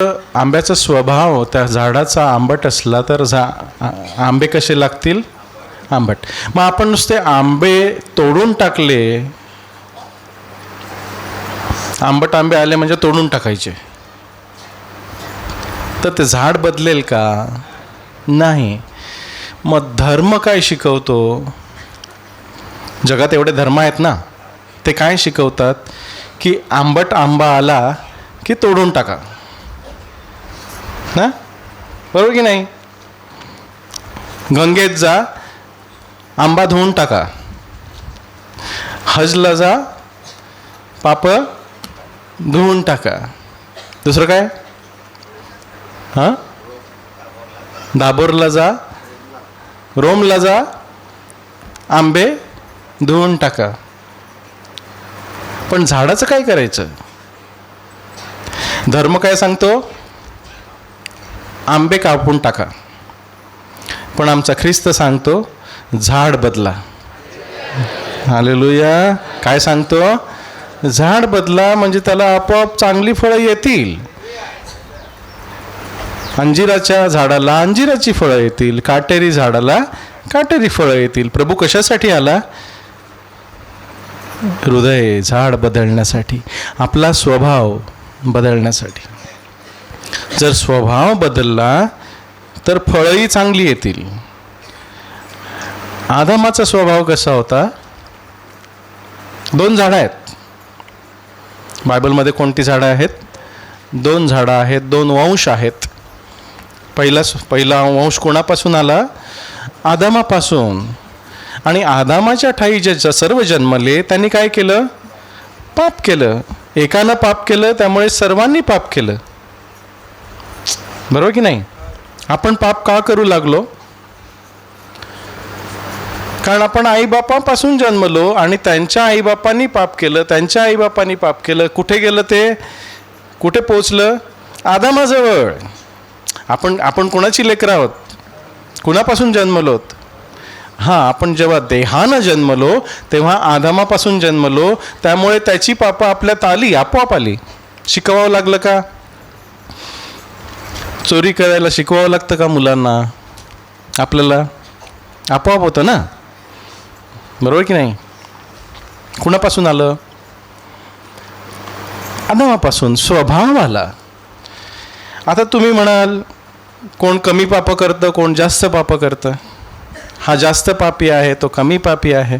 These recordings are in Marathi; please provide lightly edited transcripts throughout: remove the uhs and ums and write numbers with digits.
आंब्याचा स्वभाव त्या झाडाचा आंबट असला तर आंबे कसे लागतील? आंबट. मग आपण नुसते आंबे तोडून टाकले, आंबट आंबे आले म्हणजे तोडून टाकायचे, तर ते झाड बदलेल का? नाही. मग धर्म काय शिकवतो? जगात एवढे धर्म आहेत ना, ते काय शिकवतात की आंबट आंबा आला की तोडून टाका ना, बरोबर की नाही? गंगेत जा, आंबा धुवून टाका. हजला जा, पाप धुवून टाका. दुसरं काय? हां, दाभोरला जा, रोमला जा, आंबे धुवून टाका. पण झाडाचं काय करायचं? धर्म काय सांगतो? आंबे कापून टाका. पण आमचा ख्रिस्त सांगतो झाड बदला. हालेलुया. काय सांगतो? झाड बदला, म्हणजे त्याला आपोआप चांगली फळं येतील. अंजिराच्या झाडाला अंजिराची फळं येतील, काटेरी झाडाला काटेरी फळं येतील. प्रभू कशासाठी आला? हृदय झाड बदलण्यासाठी, आपला स्वभाव बदलण्यासाठी. जर स्वभाव बदलला तर फळंही चांगली येतील. आदामाचा स्वभाव कसा होता? 2 झाडं आहेत बायबलमध्ये. कोणती झाडं आहेत? 2 झाडं आहेत, 2 वंश आहेत. पहिला वंश कोणापासून आला? आदामापासून. आणि आदामाच्या ठायी जे सर्व जन्मले त्यांनी काय केलं? पाप केलं. एकानं पाप केलं, त्यामुळे सर्वांनी पाप केलं. बरोबर की नाही? आपण पाप का करू लागलो? कारण आपण आईबापापासून जन्मलो आणि त्यांच्या आईबापांनी पाप केलं, त्यांच्या आईबापांनी पाप केलं. कुठे गेलं ते? कुठे पोचलं? आदामाजवळ. आपण कोणाची लेकरं आहोत? कुणापासून जन्मलोत? हां, आपण जेव्हा देहानं जन्मलो तेव्हा आदामापासून जन्मलो, त्यामुळे त्याची पापं आपल्यात आली, आपोआप आली. शिकवावं लागलं का? चोरी करायला शिकवावं लागतं का मुलांना? आपल्याला आपोआप होतं ना, बरोबर की नाही? कुणापासून आलं? आदामापासून. स्वभाव आला. आता तुम्ही म्हणाल, कोण कमी पापं करतं, कोण जास्त पापं करतं? हा जास्त पापी आहे, तो कमी पापी आहे.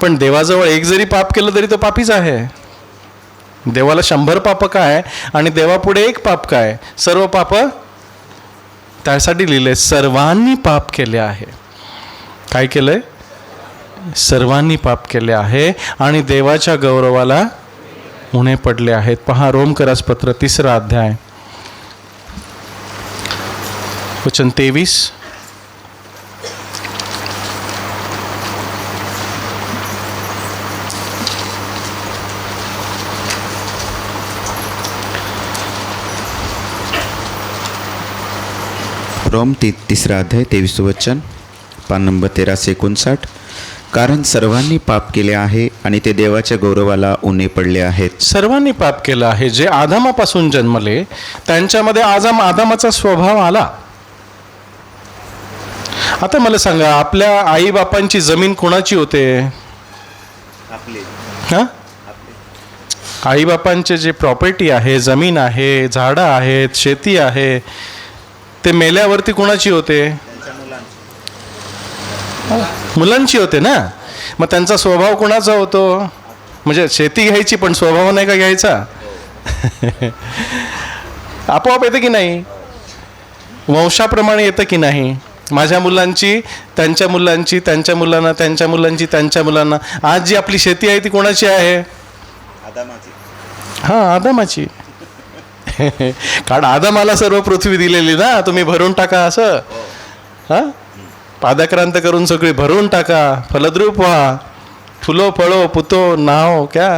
पण देवाजवळ एक जरी पाप केलं तरी तो पापीच आहे. देवाला 100 पाप काय आणि देवापुढे 1 पाप काय? सर्व पाप. त्यासाठी लिहिले सर्वांनी पाप केले आहे. काय केलंय? सर्वांनी पाप केले आहे आणि देवाच्या गौरवाला उणे पडले आहेत. पहा, रोमकरास पत्र 3 अध्याय वचन 23. रोम 3 अध्याय 23 वचन, पान नंबर 1359. कारण सर्वांनी पाप केले आहे आणि ते देवाच्या गौरवाला उणे पडले आहेत. सर्वांनी पाप केलं आहे. जे आदामापासून जन्मले त्यांच्यामध्ये आदामाचा स्वभाव आला. आता मला सांगा, आपल्या आईबापांची जमीन कोणाची होते? हां, आईबापांचे जे प्रॉपर्टी आहे, जमीन आहे, झाडं आहेत, शेती आहे, ते मेल्यावरती कोणाची होते? मुलांची होते ना. मग त्यांचा स्वभाव कोणाचा होतो? म्हणजे शेती घ्यायची पण स्वभाव नाही का घ्यायचा? आपोआप येतं की नाही? वंशाप्रमाणे येतं की नाही? माझ्या मुलांची त्यांच्या मुलांची, त्यांच्या मुलांना, त्यांच्या मुलांची त्यांच्या मुलांना. आज जी आपली शेती आहे ती कोणाची आहे? आदामाची. हां, आदामाची. कारण आदामाला सर्व पृथ्वी दिलेली ना, तुम्ही भरून टाका असं. हां, पादाक्रांत करून सगळी भरून टाका, फलद्रूप व्हा, फुलो फळो पुतो नाव क्या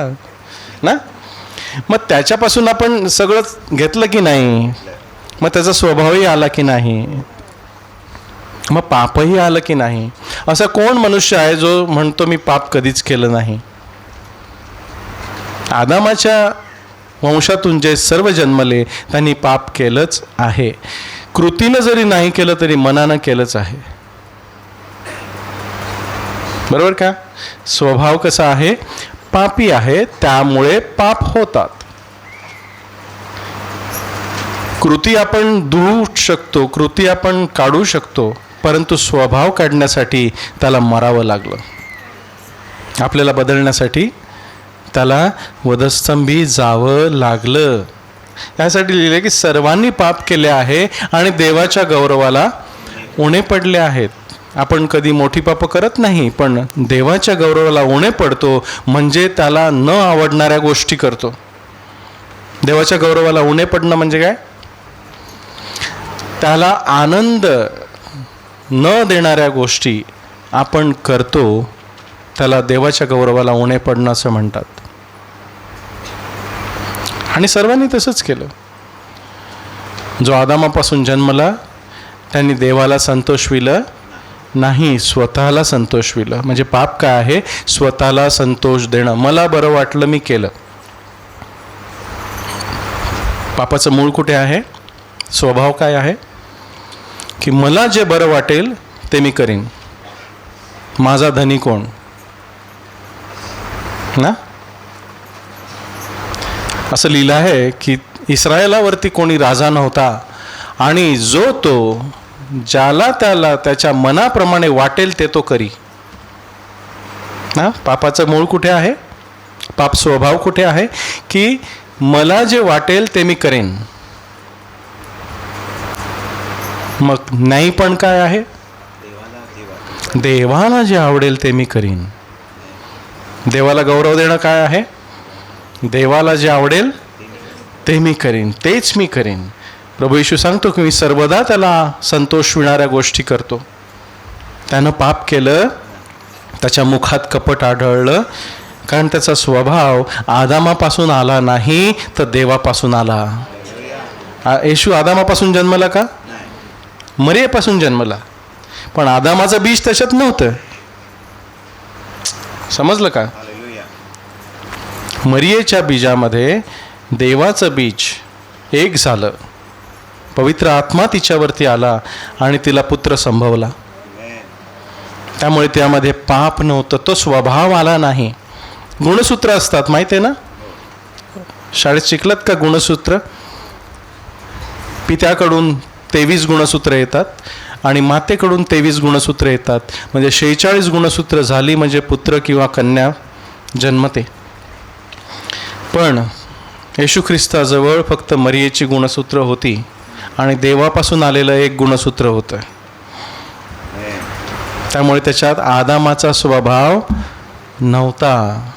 ना. मग त्याच्यापासून आपण सगळं घेतलं की नाही? मग त्याचा स्वभावही आला की नाही? मग पापही आलं की नाही? असा कोण मनुष्य आहे जो म्हणतो मी पाप कधीच केलं नाही? आदामाच्या वंशातून जे सर्व जन्मले त्यांनी पाप केलंच आहे. कृतीनं जरी नाही केलं तरी मनानं केलंच आहे. बरोबर का? स्वभाव कसा आहे? पापी आहे, त्यामुळे पाप होतात. कृती आपण धुवू शकतो, कृती आपण काढू शकतो, परंतु स्वभाव काढण्यासाठी त्याला मरावं लागलं. आपल्याला बदलण्यासाठी त्याला वधस्तंभी जावं लागलं. यासाठी लिहिले की सर्वांनी पाप केले आहे आणि देवाच्या गौरवाला उणे पडले आहेत. आपण कधी मोठी पापं करत नाही, पण देवाच्या गौरवाला उणे पडतो म्हणजे त्याला न आवडणाऱ्या गोष्टी करतो. देवाच्या गौरवाला उणे पडणं म्हणजे काय? त्याला आनंद न देणाऱ्या गोष्टी आपण करतो, त्याला देवाच्या गौरवाला उणे पडणं असं म्हणतात. आणि सर्वांनी तसंच केलं. जो आदामापासून जन्मला त्यांनी देवाला संतोषविलं नाही, स्वतःला संतोषविलं. म्हणजे पाप काय आहे? स्वतःला संतोष देणं. मला बरं वाटलं मी केलं. पापाचं मूळ कुठे आहे? स्वभाव काय आहे? की मला जे बरं वाटेल ते मी करीन. माझा धनी कोण ना? असं लिहिलं आहे की इस्रायलावरती कोणी राजा नव्हता आणि जो तो ज्याला त्याला त्याच्या मनाप्रमाणे वाटेल ते तो करी. ना, पापाचं मूळ कुठे आहे? पाप स्वभाव कुठे आहे? की मला जे वाटेल ते मी करेन. मग नाही पण काय आहे? देवाला जे आवडेल ते मी करीन. देवाला गौरव देणं काय आहे? देवाला जे आवडेल ते मी करीन, तेच मी करीन. प्रभू येशू सांगतो की मी सर्वदा त्याला संतोषविणाऱ्या गोष्टी करतो. त्यानं पाप केलं, त्याच्या मुखात कपट आढळलं, कारण त्याचा स्वभाव आदामापासून आला नाही तर देवापासून आला. येशू आदामापासून जन्मला का? मरियेपासून जन्मला, पण आदामाचं बीज त्याच्यात नव्हतं. समजलं का? मरियेच्या बीजामध्ये देवाचं बीज एक झालं, पवित्र आत्मा तिच्यावरती आला आणि तिला पुत्र संभवला. त्यामुळे त्यामध्ये पाप नव्हतं, तो स्वभाव आला नाही. गुणसूत्र असतात माहिती आहे ना? शाळेत शिकलात का गुणसूत्र? पित्याकडून 23 गुणसूत्र येतात आणि मातेकडून 23 गुणसूत्र येतात. म्हणजे 46 गुणसूत्र झाली म्हणजे पुत्र किंवा कन्या जन्मते. पण येशू ख्रिस्ताजवळ फक्त मरियेची गुणसूत्र होती आणि देवापासून आलेलं एक गुणसूत्र होतं. त्यामुळे त्याच्यात आदामाचा स्वभाव नव्हता.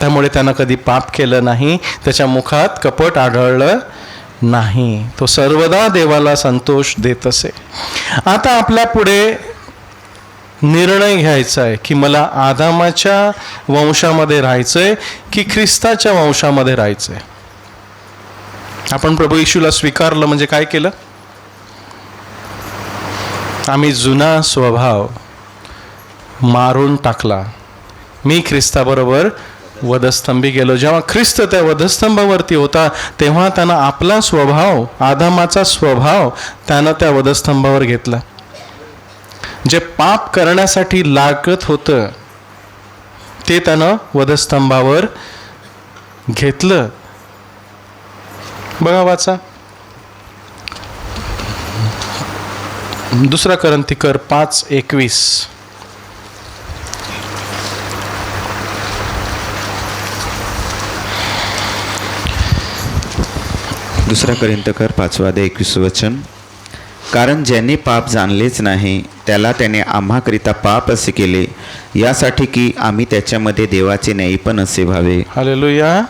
त्यामुळे त्यानं कधी पाप केलं नाही, त्याच्या मुखात कपट आढळलं नाही. तो सर्वदा देवाला संतोष देत असे. आता आपल्या पुढे निर्णय घ्यायचा आहे की मला आदामाच्या वंशामध्ये राहायचंय की ख्रिस्ताच्या वंशामध्ये राहायचंय. आपण प्रभू येशूला स्वीकारलं म्हणजे काय केलं? आम्ही जुना स्वभाव मारून टाकला. मी ख्रिस्ताबरोबर वधस्तंभी गेलो. जेव्हा ख्रिस्त त्या वधस्तंभावरती होता तेव्हा त्यानं आपला स्वभाव, आदामाचा स्वभाव त्यानं त्या वधस्तंभावर घेतला. जे पाप करण्यासाठी लागत होतं ते त्यानं वधस्तंभावर घेतलं. बघा, वाचा 2 कोरिन्थिकर 5:21. 2 कोरिन्थिकर 5:21. कारण ज्याने पाप जाणलेच नाही त्याला त्याने आम्हाकरिता पाप असे केले, यासाठी की आम्ही त्याच्यामध्ये देवाचे न्यायीपण असे व्हावे. हालेलुया.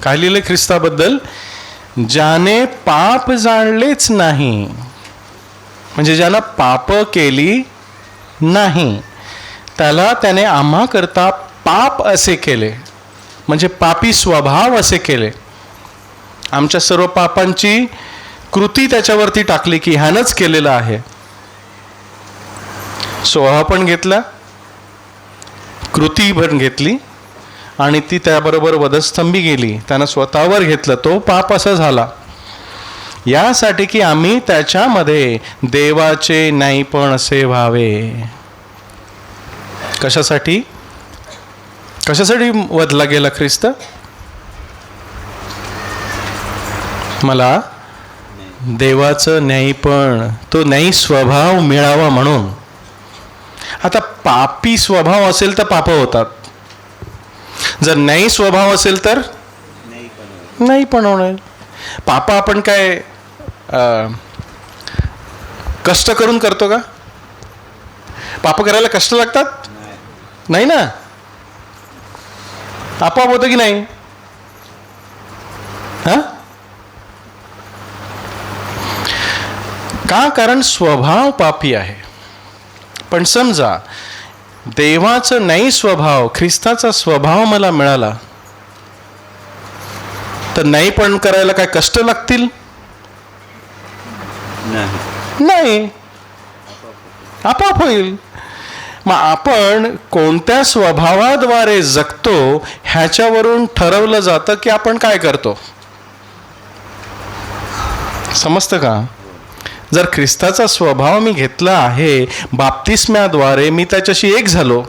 काय लिहिलं ख्रिस्ताबद्दल? ज्याने पाप जाणलेच नाही, म्हणजे ज्यानं पाप केली नाही त्याला त्याने आम्हाकरता पाप असे केले, म्हणजे पापी स्वभाव असे केले. आमच्या सर्व पापांची कृती त्याच्यावरती टाकली की ह्यानंच केलेलं आहे. स्वभाव पण घेतला, कृती पण घेतली आणि ती त्याबरोबर वधस्तंभी गेली, त्यानं स्वतःवर घेतलं, तो पाप असा झाला यासाठी की आम्ही त्याच्यामध्ये देवाचे न्यायपण असे व्हावे. कशासाठी वधला गेला ख्रिस्त? मला देवाचं न्यायपण, तो न्यायी स्वभाव मिळावा म्हणून. आता पापी स्वभाव असेल तर पाप होतात, जर न्यायी स्वभाव असेल तर नाही पण होणार. पाप आपण काय कष्ट करून करतो का? पाप करायला कष्ट लागतात? नाही ना, आपोआप होतं की नाही? हा का? कारण स्वभाव पापी आहे. पण समजा देवाचं नाही स्वभाव, ख्रिस्ताचा स्वभाव मला मिळाला, तर नाही पण करायला काय कष्ट लागतील? नाही, आपोआप होईल. मग आपण कोणत्या स्वभावाद्वारे जगतो ह्याच्यावरून ठरवलं जातं की आपण काय करतो. समजतं का? जर ख्रिस्ताचा स्वभाव मी घेतला आहे, बाप्तिस्म्याद्वारे मी त्याच्याशी एक झालो,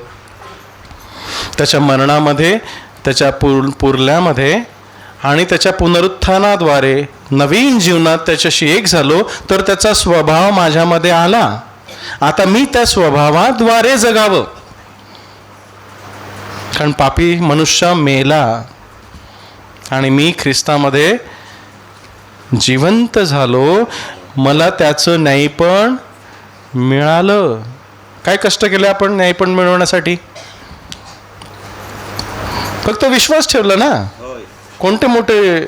त्याच्या मरणामध्ये, त्याच्या पुरल्यामध्ये आणि त्याच्या पुनरुत्थानाद्वारे नवीन जीवनात त्याच्याशी एक झालो, तर त्याचा स्वभाव माझ्यामध्ये आला. आता मी त्या स्वभावाद्वारे जगावं, कारण पापी मनुष्य मेला आणि मी ख्रिस्तामध्ये जिवंत झालो, मला त्याचं न्यायपण मिळालं. काय कष्ट केले आपण न्यायपण मिळवण्यासाठी? फक्त विश्वास ठेवला ना. कोणते मोठे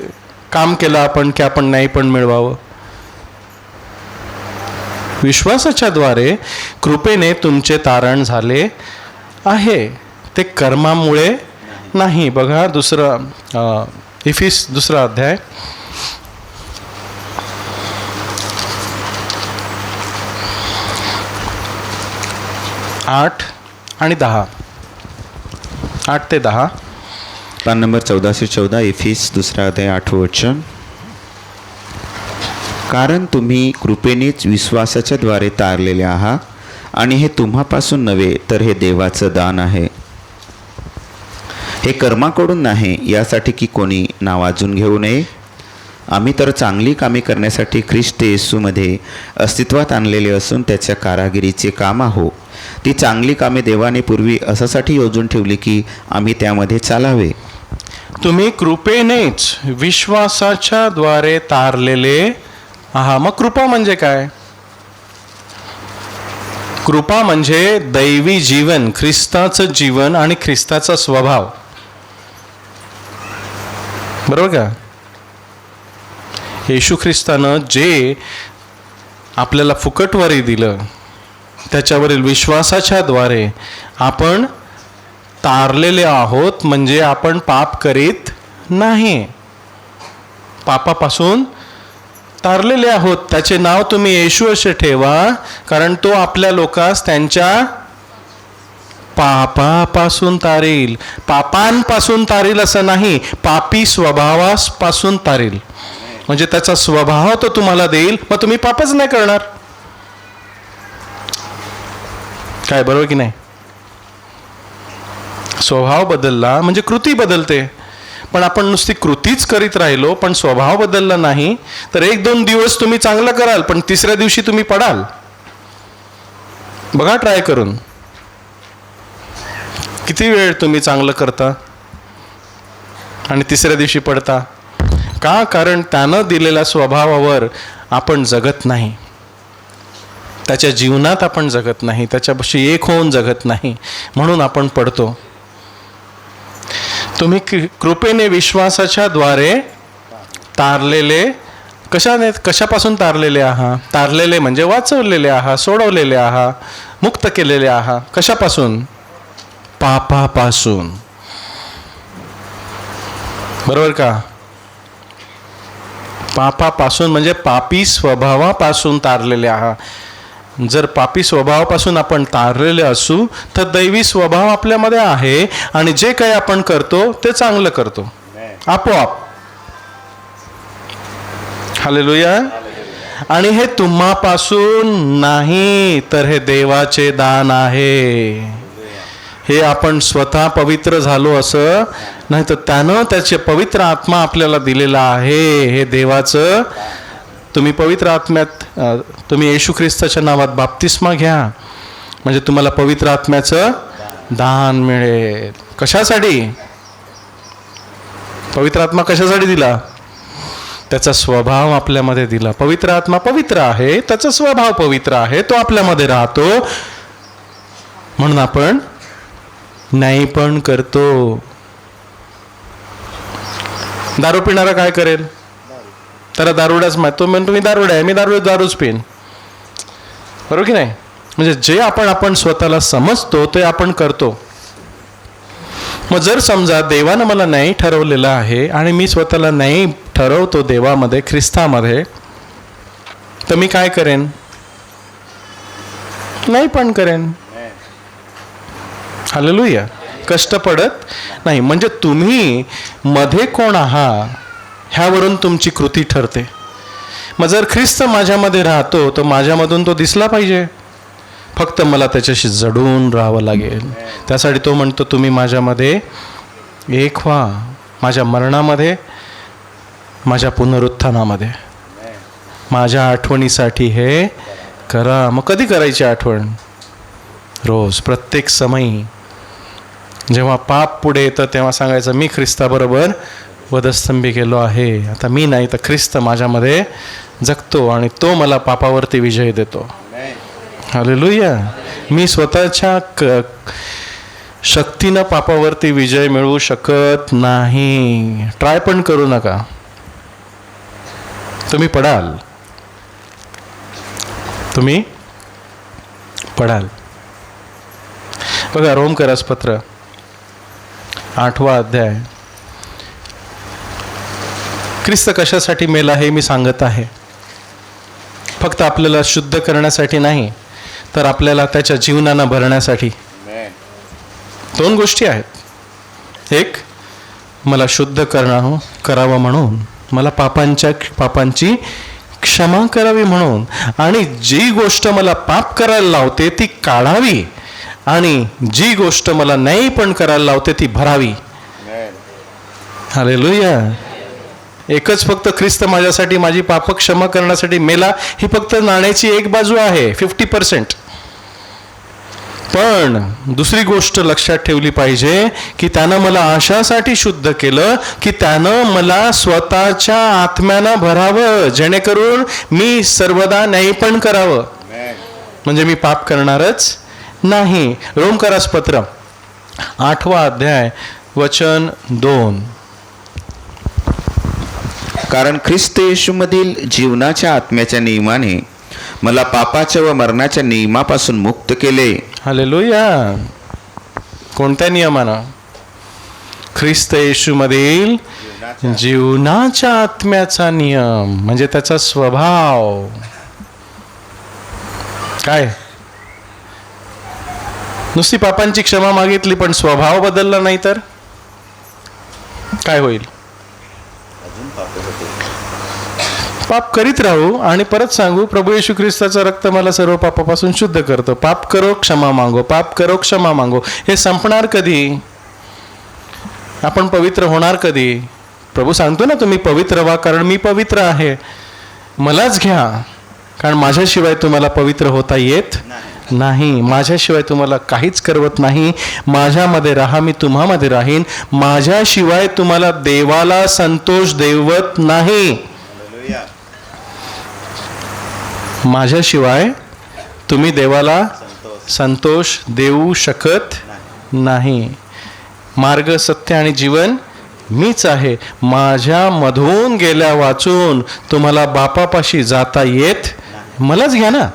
काम केलं आपण की आपण न्यायपण मिळवावं? विश्वासाच्या द्वारे कृपेने तुमचे तारण झाले आहे, ते कर्मामुळे नाही. बघा इफिस 2 अध्याय 8 आणि 10, 8 ते 10. पान नंबर 1414, इफिस 2 अध्याय 8 वचन. कारण तुम्ही कृपेनेच विश्वासाच्या द्वारे तारलेले आहात, आणि हे तुम्हापासून नव्हे तर हे देवाचं दान आहे. हे कर्माकडून नाही, यासाठी की कोणी नावाजून घेऊ नये. आम्ही तर चांगली कामे करण्यासाठी ख्रिस्त येशूमध्ये अस्तित्वात आणलेले असून त्याच्या कारागिरीचे काम आहो. ती चांगली कामे देवाने पूर्वी अशासाठी योजून ठेवली की आम्ही त्यामध्ये चालावे. तुम्ही कृपेनेच विश्वासाच्या द्वारे तारलेले आहात. मग कृपा म्हणजे काय? कृपा म्हणजे दैवी जीवन, ख्रिस्ताचं जीवन आणि ख्रिस्ताचा स्वभाव. बरोबर का? येशू ख्रिस्तानं जे आपल्याला फुकटवारी दिलं, त्याच्यावरील विश्वासाच्या द्वारे आपण तारलेले आहोत. म्हणजे आपण पाप करीत नाही, पापापासून तारलेले आहोत. त्याचे नाव तुम्ही येशू असे ठेवा, कारण तो आपल्या लोकांस त्यांच्या पापापासून तारील. पापांपासून तारील असं नाही, पापी स्वभावापासून तारील. म्हणजे त्याचा स्वभाव तो तुम्हाला देईल, मग तुम्ही पापच नाही करणार. काय बरोबर की नाही? स्वभाव बदलला म्हणजे कृती बदलते. पण आपण नुसती कृतीच करीत राहिलो पण स्वभाव बदलला नाही, तर 1-2 दिवस तुम्ही चांगलं कराल, पण तिसऱ्या दिवशी तुम्ही पडाल. बघा ट्राय करून, किती वेळ तुम्ही चांगलं करता आणि तिसऱ्या दिवशी पडता. का? कारण त्यानं दिलेल्या स्वभावावर आपण जगत नाही, त्याच्या जीवनात आपण जगत नाही, त्याच्यापाशी एक होऊन जगत नाही, म्हणून आपण पडतो. तुम्ही कृपेने विश्वासाच्या द्वारे तारलेले, कशापासून तारलेले आहात? तारलेले म्हणजे वाचवलेले आहात, सोडवलेले आहात, मुक्त केलेले आहात. कशापासून? पापापासून. बरोबर का? पापापासून म्हणजे पापी स्वभावापासून तारलेले आहात. जर पापी स्वभावापासून आपण तारलेले असू तर दैवी स्वभाव आपल्यामध्ये आहे आणि जे काही आपण करतो ते चांगलं करतो आपोआप. हालेलुया. आणि हे तुम्हापासून नाही तर हे देवाचे दान आहे. हे आपण स्वतः पवित्र झालो असं नाही, तर त्यानं त्याचे पवित्र आत्मा आपल्याला दिलेला आहे. हे देवाचं. तुम्ही पवित्र आत्म्यात तुम्ही येशू ख्रिस्ताच्या नावात बाप्तिस्मा घ्या म्हणजे तुम्हाला पवित्र आत्म्याचं दान मिळेल. कशासाठी? पवित्र आत्मा कशासाठी दिला? त्याचा स्वभाव आपल्यामध्ये दिला. पवित्र आत्मा पवित्र आहे, त्याचा स्वभाव पवित्र आहे, तो आपल्यामध्ये राहतो म्हणून आपण नाही पण करतो. दारू पिणारा काय करेल? त्याला दारुडाच माहित. तो म्हणतो मी दारुडा आहे, मी दारूच पिन. बरोबर की नाही? म्हणजे जे आपण स्वतःला समजतो ते आपण करतो. मग जर समजा देवानं मला नाही ठरवलेलं आहे आणि मी स्वतःला नाही ठरवतो देवामध्ये, ख्रिस्तामध्ये, तर मी काय करेन? नाही पण करेन. हालेलुया. कष्ट पडत नाही. म्हणजे तुम्ही मध्ये कोण आहात ह्यावरून तुमची कृती ठरते. मग जर ख्रिस्त माझ्यामध्ये राहतो तर माझ्यामधून तो दिसला पाहिजे. फक्त मला त्याच्याशी जडून राहावं लागेल. त्यासाठी तो म्हणतो तुम्ही माझ्यामध्ये एक व्हा, माझ्या मरणामध्ये, माझ्या पुनरुत्थानामध्ये. माझ्या आठवणीसाठी हे करा. मग कधी करायची आठवण? रोज, प्रत्येक समयी. जेव्हा पाप पुढे येतं तेव्हा सांगायचं मी ख्रिस्ताबरोबर वधस्तंभी गेलो आहे. आता मी नाही तर ख्रिस्त माझ्यामध्ये जगतो आणि तो मला पापावरती विजय देतो. हालेलुया. मी स्वतःच्या शक्तीनं पापावरती विजय मिळवू शकत नाही. ट्राय पण करू नका. तुम्ही पडाल. बघा रोमकरास पत्र 8वा अध्याय. ख्रिस्त कशासाठी मेला हे मी सांगत आहे. फक्त आपल्याला शुद्ध करण्यासाठी नाही तर आपल्याला त्याच्या जीवनानं भरण्यासाठी. 2 गोष्टी आहेत. एक, मला शुद्ध करावं म्हणून, मला पापांची क्षमा करावी म्हणून, आणि जी गोष्ट मला पाप करायला लावते ती काढावी आणि जी गोष्ट मला नाही पण करायला लावते ती भरावी. हालेलुया. एकच फक्त ख्रिस्त माझ्यासाठी माझी पाप क्षमा करण्यासाठी मेला ही फक्त नाण्याची एक बाजू आहे, 50%. पण दुसरी गोष्ट लक्षात ठेवली पाहिजे की त्यानं मला अशासाठी शुद्ध केलं की त्यानं मला स्वतःच्या आत्म्यानं भरावं जेणेकरून मी सर्वदा न्याय पण करावं. म्हणजे मी पाप करणारच नाही. रोमकरास पत्र 8वा अध्याय वचन 2. कारण ख्रिस्त येशूमधील जीवनाच्या आत्म्याच्या नियमाने मला पापाच्या व मरणाच्या नियमापासून मुक्त केले. हालेलुया. कोणत्या नियमानं? ख्रिस्त येशूमधील जीवनाच्या आत्म्याचा नियम म्हणजे त्याचा स्वभाव. काय? नुसती पापांची क्षमा मागितली पण स्वभाव बदलला नाही तर काय होईल? पाप करीत राहू आणि परत सांगू प्रभू येशू ख्रिस्ताचं रक्त मला सर्व पापापासून शुद्ध करतो. पाप करो क्षमा मागो, पाप करो क्षमा मागो. हे संपणार कधी? आपण पवित्र होणार कधी? प्रभू सांगतो ना तुम्ही पवित्र व्हा कारण मी पवित्र आहे. मलाच घ्या कारण माझ्याशिवाय तुम्हाला पवित्र होता येत नाही. माझ्याशिवाय तुम्हाला काहीच करवत नाही. माझ्यामध्ये राहा, मी तुम्हामध्ये राहीन. माझ्याशिवाय तुम्हाला देवाला संतोष देवत नाही. माझ्याशिवाय तुम्ही देवाला संतोष देऊ शकत नाही. मार्ग, सत्य आणि जीवन मीच आहे. माझ्यामधून गेल्या वाचून तुम्हाला बापापाशी जाता येत. मलाच घ्या ना.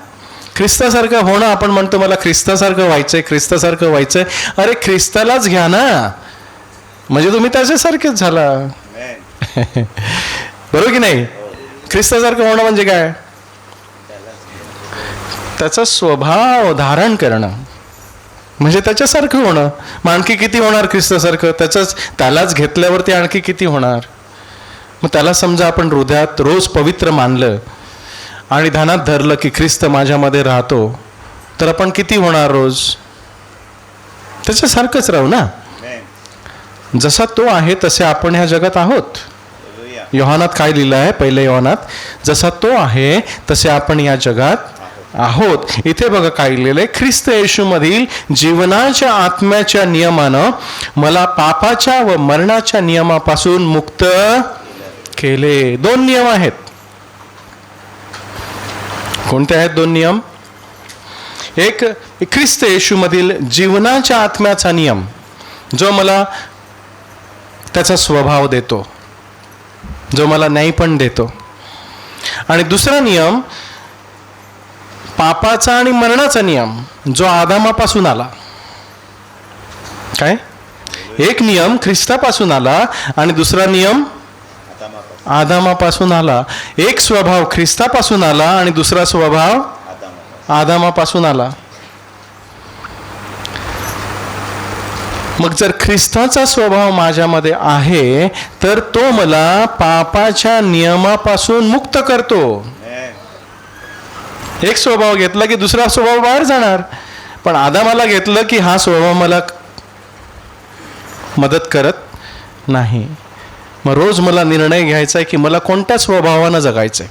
ख्रिस्तासारखं होणं, आपण म्हणतो मला ख्रिस्तासारखं व्हायचंय. अरे ख्रिस्तालाच घ्या ना, म्हणजे तुम्ही त्याच्यासारखेच झाला. बरोबर की नाही? ख्रिस्तासारखं होणं म्हणजे काय? त्याचा स्वभाव धारण करणं म्हणजे त्याच्यासारखं होणं. मग आणखी किती होणार ख्रिस्तासारखं? त्यालाच घेतल्यावरती आणखी किती होणार? मग त्याला समजा आपण हृदयात रोज पवित्र मानलं आणि ध्यानात धरलं की ख्रिस्त माझ्यामध्ये राहतो, तर आपण किती होणार रोज? त्याच्यासारखंच राहू ना. जसा तो आहे तसे आपण ह्या जगात आहोत. योहानात काय लिहिलं आहे? पहिल्या योहानात, जसा तो आहे तसे आपण या जगात आहोत. इथे बघा काय लिहिलंय, ख्रिस्त येशूमधील जीवनाच्या आत्म्याच्या नियमानं मला पापाच्या व मरणाच्या नियमापासून मुक्त केले. 2 नियम आहेत. कोणते आहेत 2 नियम? एक ख्रिस्त येशूमधील जीवनाच्या आत्म्याचा नियम, जो मला त्याचा स्वभाव देतो, जो मला न्याय पण देतो. आणि दुसरा नियम पापाचा आणि मरणाचा नियम, जो आदामापासून आला. काय? एक नियम ख्रिस्तापासून आला आणि दुसरा नियम आदामापासून आला. एक स्वभाव ख्रिस्तापासून आला आणि दुसरा स्वभाव आदामापासून आला. मग जर ख्रिस्ताचा स्वभाव माझ्यामध्ये आहे तर तो मला पापाच्या नियमापासून मुक्त करतो. एक स्वभाव घेतला की दुसरा स्वभाव बाहेर जाणार, पण आदामाला घेतलं की हा स्वभाव मला मदत करत नाही. मग रोज मला निर्णय घ्यायचा आहे की मला कोणत्या स्वभावानं जगायचंय.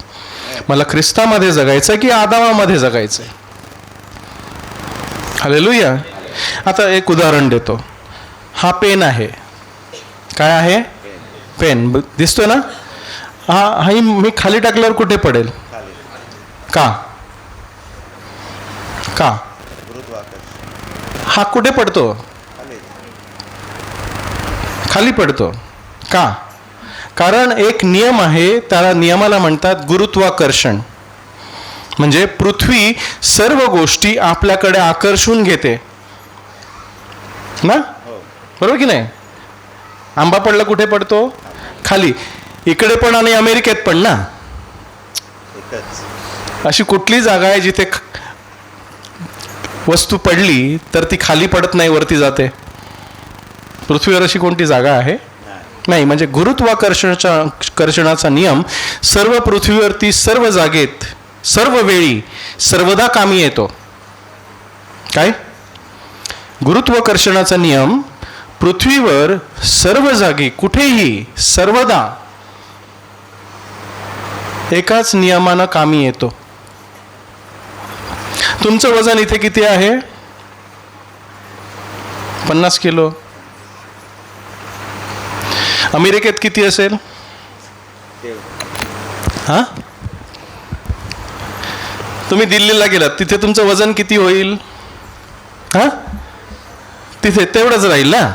मला ख्रिस्तामध्ये जगायचं की आदामामध्ये जगायचंय. हालेलुया. आता एक उदाहरण देतो. हा पेन आहे. काय आहे? पेन दिसतोय ना. हा मी खाली टाकल्यावर कुठे पडेल? का? हा कुठे पडतो? खाली पडतो. का? कारण एक नियम आहे, त्याला नियमाला म्हणतात गुरुत्वाकर्षण. म्हणजे पृथ्वी सर्व गोष्टी आपल्याकडे आकर्षून घेते ना. बरोबर की नाही? आंबा पडला कुठे पडतो? खाली. इकडे पण आणि अमेरिकेत पण ना. अशी कुठली जागा आहे जिथे वस्तू पडली तर ती खाली पडत नाही, वरती जाते? पृथ्वीवर अशी कोणती जागा आहे? नाही. म्हणजे गुरुत्वाकर्षणाचा नियम सर्व पृथ्वीवरती, सर्व जागेत, सर्व वेळी, सर्वदा कामी येतो. काय? गुरुत्वाकर्षणाचा नियम पृथ्वीवर सर्व जागी, कुठेही, सर्वदा एकाच नियमानं कामी येतो. तुमचं वजन इथे किती आहे? 50 किलो. अमेरिकेत किती असेल? हा? तुम्ही दिल्लीला गेलात, तिथे तुमचं वजन किती होईल? हा? तिथे तेवढंच राहील ना.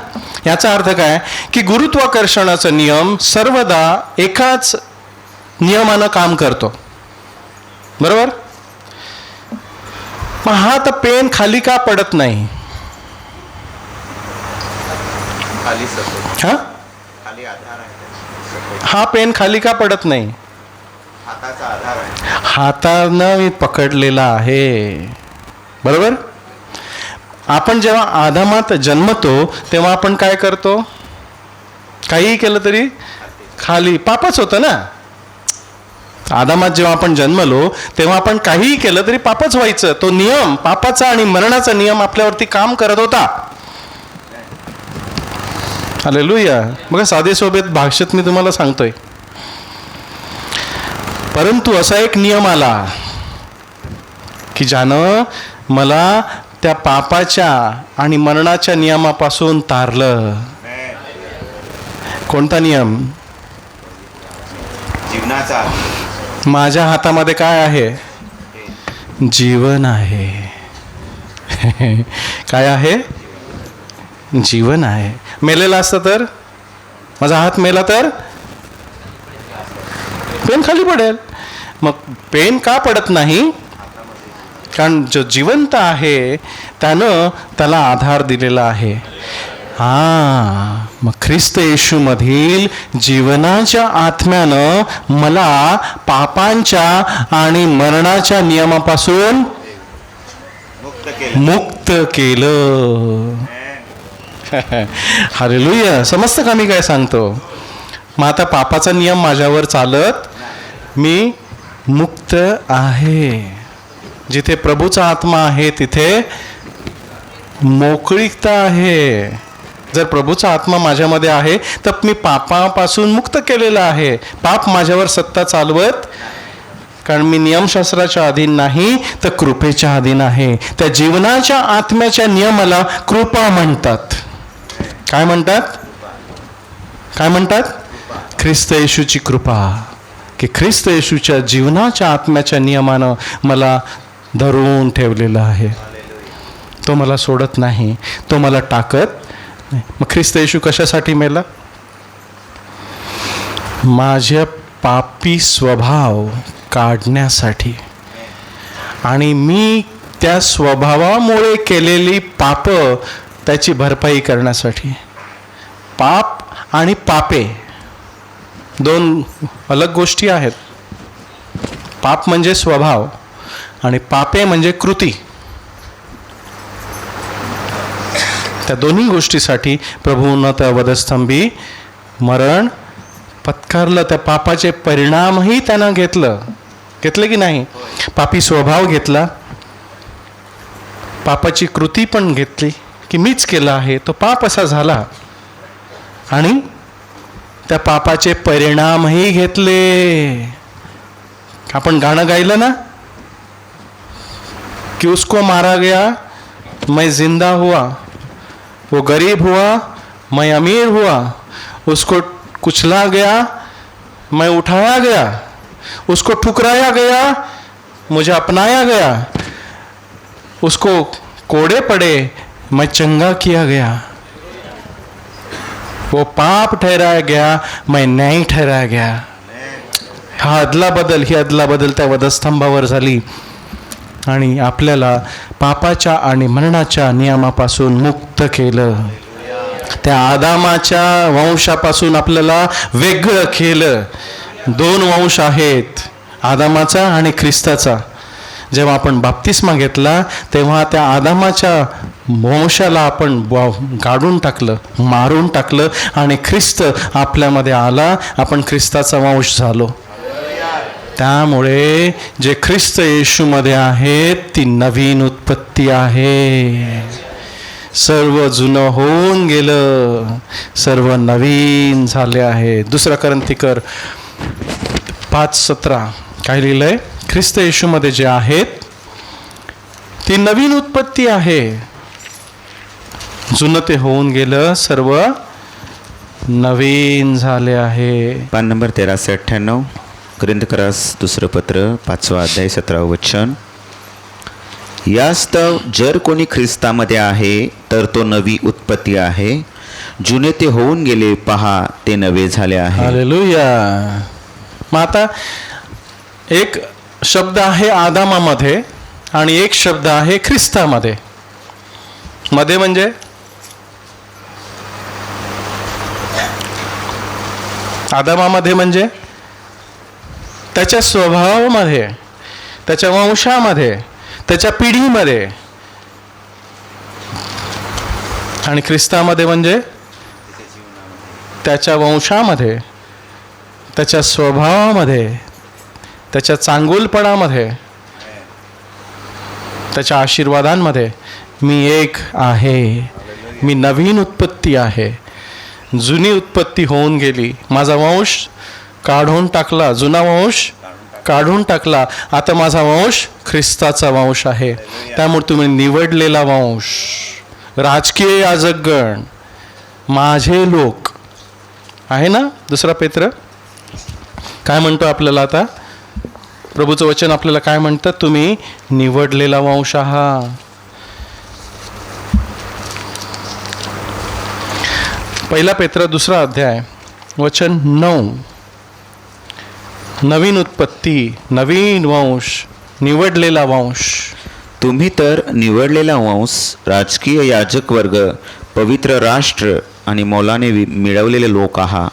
याचा अर्थ काय की गुरुत्वाकर्षणाचा नियम सर्वदा एकाच नियमानं काम करतो. बरोबर? मग हा तर पेन खाली का पडत नाही? हा? हा पेन खाली का पडत नाही? हातानं मी पकडलेला आहे. बरोबर? आपण जेव्हा आदामात जन्मतो तेव्हा आपण काय करतो? काहीही केलं तरी खाली. पापच होतं ना. आदामात जेव्हा आपण जन्मलो तेव्हा आपण काहीही केलं तरी पापच व्हायचं. तो नियम, पापाचा आणि मरणाचा नियम आपल्यावरती काम करत होता. हालेलुया. बघा, साधे सोबत भाषेत मी तुम्हाला सांगतोय. परंतु असा एक नियम आला की ज्यानं मला त्या पापाच्या आणि मरणाच्या नियमापासून तारलं. कोणता नियम? जीवनाचा. माझ्या हातामध्ये काय आहे? जीवन आहे. काय आहे? जीवन आहे. मेलेला असतं तर, माझा हात मेला तर पेन खाली पडेल. मग पेन का पडत नाही? कारण जो जिवंत आहे त्यानं त्याला आधार दिलेला आहे. मग ख्रिस्त येशूमधील जीवनाच्या आत्म्यानं मला पापांच्या आणि मरणाच्या नियमापासून मुक्त केलं. हालेलुया. समजतं का मी काय सांगतो? मग आता पापाचा नियम माझ्यावर चालत मी मुक्त आहे. जिथे प्रभूचा आत्मा आहे तिथे मोकळीकता आहे. जर प्रभूचा आत्मा माझ्यामध्ये आहे तर मी पापापासून मुक्त केलेला आहे. पाप माझ्यावर सत्ता चालवत, कारण मी नियमशास्त्राच्या अधीन नाही तर कृपेच्या अधीन आहे. त्या जीवनाच्या आत्म्याच्या नियमाला कृपा म्हणतात. काय म्हणतात? काय म्हणतात? ख्रिस्त येशूची कृपा. की ख्रिस्त येशूच्या जीवनाच्या आत्म्याच्या नियमानं मला धरून ठेवलेलं आहे. तो मला सोडत नाही, तो मला टाकत नाही. मग ख्रिस्त येशू कशासाठी मेला? माझ्या पापी स्वभाव काढण्यासाठी. आणि मी त्या स्वभावामुळे केलेली पाप त्याची भरपाई करण्यासाठी. पाप आणि पापे दोन अलग गोष्टी आहेत. पाप म्हणजे स्वभाव आणि पापे म्हणजे कृती. त्या दोन्ही गोष्टीसाठी प्रभूनं त्या वधस्तंभी मरण पत्करलं. त्या पापाचे परिणामही त्यानं घेतले की नाही? पापी स्वभाव घेतला, पापाची कृती पण घेतली की मीच केला आहे, तो पाप असा झाला. आणि त्या पापाचे परिणामही घेतले. आपण गाणं गायलं ना, कि उसको मारा गया मैं जिंदा हुआ, वो गरीब हुआ मैं अमीर हुआ, उसको कुचला गया मैं उठाया गया, उसको ठुकराया गया मुझे अपनाया गया, उसको कोड़े पड़े मैं चंगा किया गया, वो पाप ठहराया गया मैं न्याय ठहराया गया. ही अदला बदल त्या वधस्तंभावर झाली आणि आपल्याला पापाच्या आणि मरणाच्या नियमापासून मुक्त केलं. त्या आदामाच्या वंशापासून आपल्याला वेगळं केलं. दोन वंश आहेत, आदामाचा आणि ख्रिस्ताचा. जेव्हा आपण बाप्तिस्मा घेतला तेव्हा त्या आदामाच्या वंशाला आपण गाडून टाकलं, मारून टाकलं आणि ख्रिस्त आपल्यामध्ये आला. आपण ख्रिस्ताचा वंश झालो. त्यामुळे जे ख्रिस्त येशूमध्ये आहेत ती नवीन उत्पत्ती आहे. सर्व जुनं होऊन गेलं, सर्व नवीन झाले आहे. 2 कोरिंथियर 5:17 काय लिहिलंय? ख्रिस्त येशूमध्ये जे आहेत ती नवीन उत्पत्ती आहे. जुनं ते होऊन गेलं, सर्व नवीन झाले आहे. पान नंबर 1398 कोरिंथकरास 2 पत्र 5 अध्याय 17 वचन. यास्तव जर कोणी ख्रिस्तामध्ये आहे तर तो नवी उत्पत्ती आहे, जुने ते होऊन गेले, पहा ते नवे झाले आहे. हालेलुया. मग आता एक शब्द आहे आदामामध्ये आणि एक शब्द आहे ख्रिस्तामध्ये. मध्ये म्हणजे आदामामध्ये म्हणजे त्याच्या स्वभावामध्ये, त्याच्या वंशामध्ये, त्याच्या पिढीमध्ये. आणि ख्रिस्तामध्ये म्हणजे त्याच्या वंशामध्ये, त्याच्या स्वभावामध्ये, त्याच्या चांगुलपणामध्ये, त्याच्या आशीर्वादांमध्ये मी एक आहे. मी नवीन उत्पत्ती आहे. जुनी उत्पत्ती होऊन गेली, माझा वंश काढून टाकला, जुना वंश काढून टाकला. आता माझा वंश ख्रिस्ताचा वंश आहे. त्यामुळे तुम्ही निवडलेला वंश, राजकीय याजकगण, माझे लोक आहे ना. 2 पेत्र काय म्हणतो आपल्याला? आता प्रभूचं वचन आपल्याला काय म्हणतं? तुम्ही निवडलेला वंश आहात. पहिला पेत्र 2 अध्याय वचन 9. नवीन उत्पत्ती, नवीन वंश, निवडलेला वंश. तुम्ही तर निवडलेला वंश, राजकीय याजक वर्ग, पवित्र राष्ट्र आणि मौलाने मिळवलेले लोक आहात,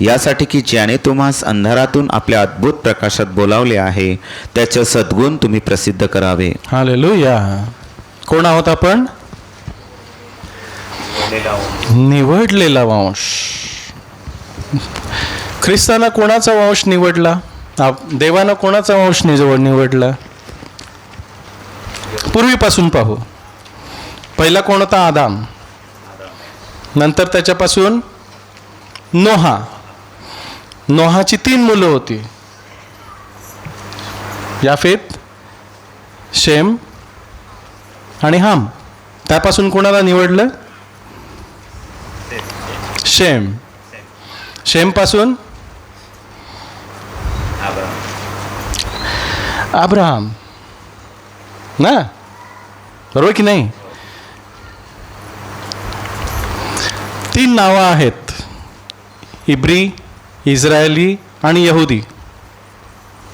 यासाठी की ज्याने तुम्हास अंधारातून आपल्या अद्भुत प्रकाशात बोलावले आहे त्याचे सद्गुण तुम्ही प्रसिद्ध करावे. हालेलुया. कोण आहोत आपण? निवडलेला वंश. ख्रिस्तानं कोणाचा वंश निवडला? देवानं कोणाचा वंश निवडला? पूर्वीपासून पाहू. पहिला कोण होता? आदाम. नंतर त्याच्यापासून नोहा. नोहाची 3 मुलं होती, याफेत, शेम आणि हाम. त्यापासून कोणाला निवडलं? शेम. शेमपासून अब्राहम ना, बरोबर की नाही? 3 नावं आहेत, इब्री, इस्रायली आणि यहुदी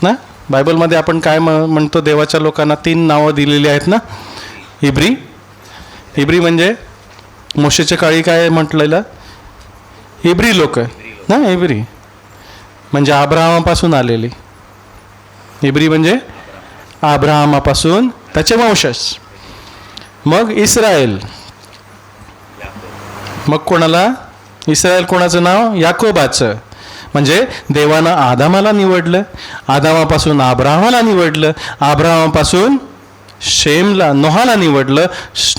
ना. बायबलमध्ये आपण काय म्हणतो? देवाच्या लोकांना 3 नावं दिलेली आहेत ना. इब्री म्हणजे मोशेच्या काळी काय म्हटलेलं? इब्री लोक ना. इब्री म्हणजे अब्राहमापासून आलेली. इब्री म्हणजे अब्राहमापासून त्याचे वंशज. मग इस्रायल. मग कोणाला? इस्रायल कोणाचं नाव? याकोबाचं. म्हणजे देवानं आदामाला निवडलं, आदामापासून अब्राहमाला निवडलं, अब्राहमापासून नोहाला निवडलं,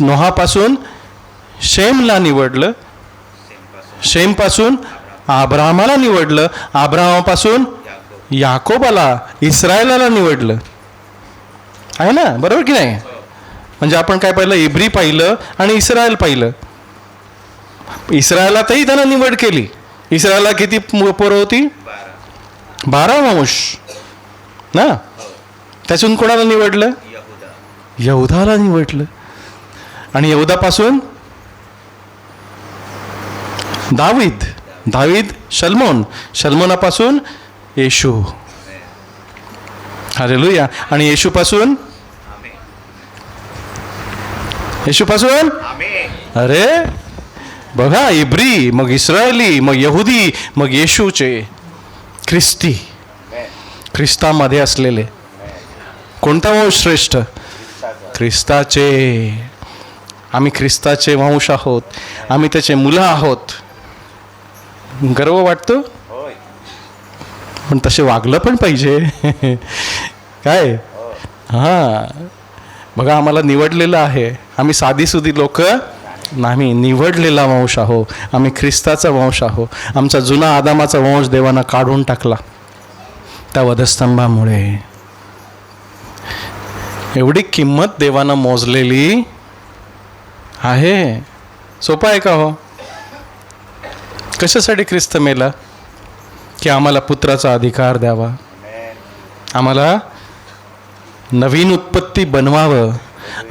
नोहापासून शेमला निवडलं, शेमपासून अब्राहमाला निवडलं, अब्राहमापासून याकोबाला, इस्रायलाला निवडलं. आहे ना, बरोबर की नाही? म्हणजे आपण काय पाहिलं? इब्री पाहिलं आणि इस्रायल पाहिलं. इस्रायलातही त्यानं निवड केली. इस्रायलला किती पोरं होती? 12 वंश ना. त्यातून कोणाला निवडलं? यहुदाला निवडलं. आणि यहुदापासून दावीद, शल्मोन, शल्मोनापासून येशू. हालेलुया. आणि येशूपासून अरे बघा, इब्री, मग इस्रायली, मग यहुदी, मग येशूचे, ख्रिस्ती, ख्रिस्तामध्ये असलेले. कोणता वंश श्रेष्ठ? ख्रिस्ताचे. आम्ही ख्रिस्ताचे वंश आहोत, आम्ही त्याचे मुलं आहोत. गर्व वाटतो, पण तसे वागलं पण पाहिजे. काय? हां, बघा, आम्हाला निवडलेलं आहे. आम्ही साधीसुधी लोक नाही, निवडलेला वंश आहो. आम्ही ख्रिस्ताचा वंश आहो. आमचा जुना आदामाचा वंश देवानं काढून टाकला त्या वधस्तंभामुळे. एवढी किंमत देवानं मोजलेली आहे. सोपं आहे का हो? कशासाठी ख्रिस्त मेला? की आम्हाला पुत्राचा अधिकार द्यावा, आम्हाला नवीन उत्पत्ती बनवावं,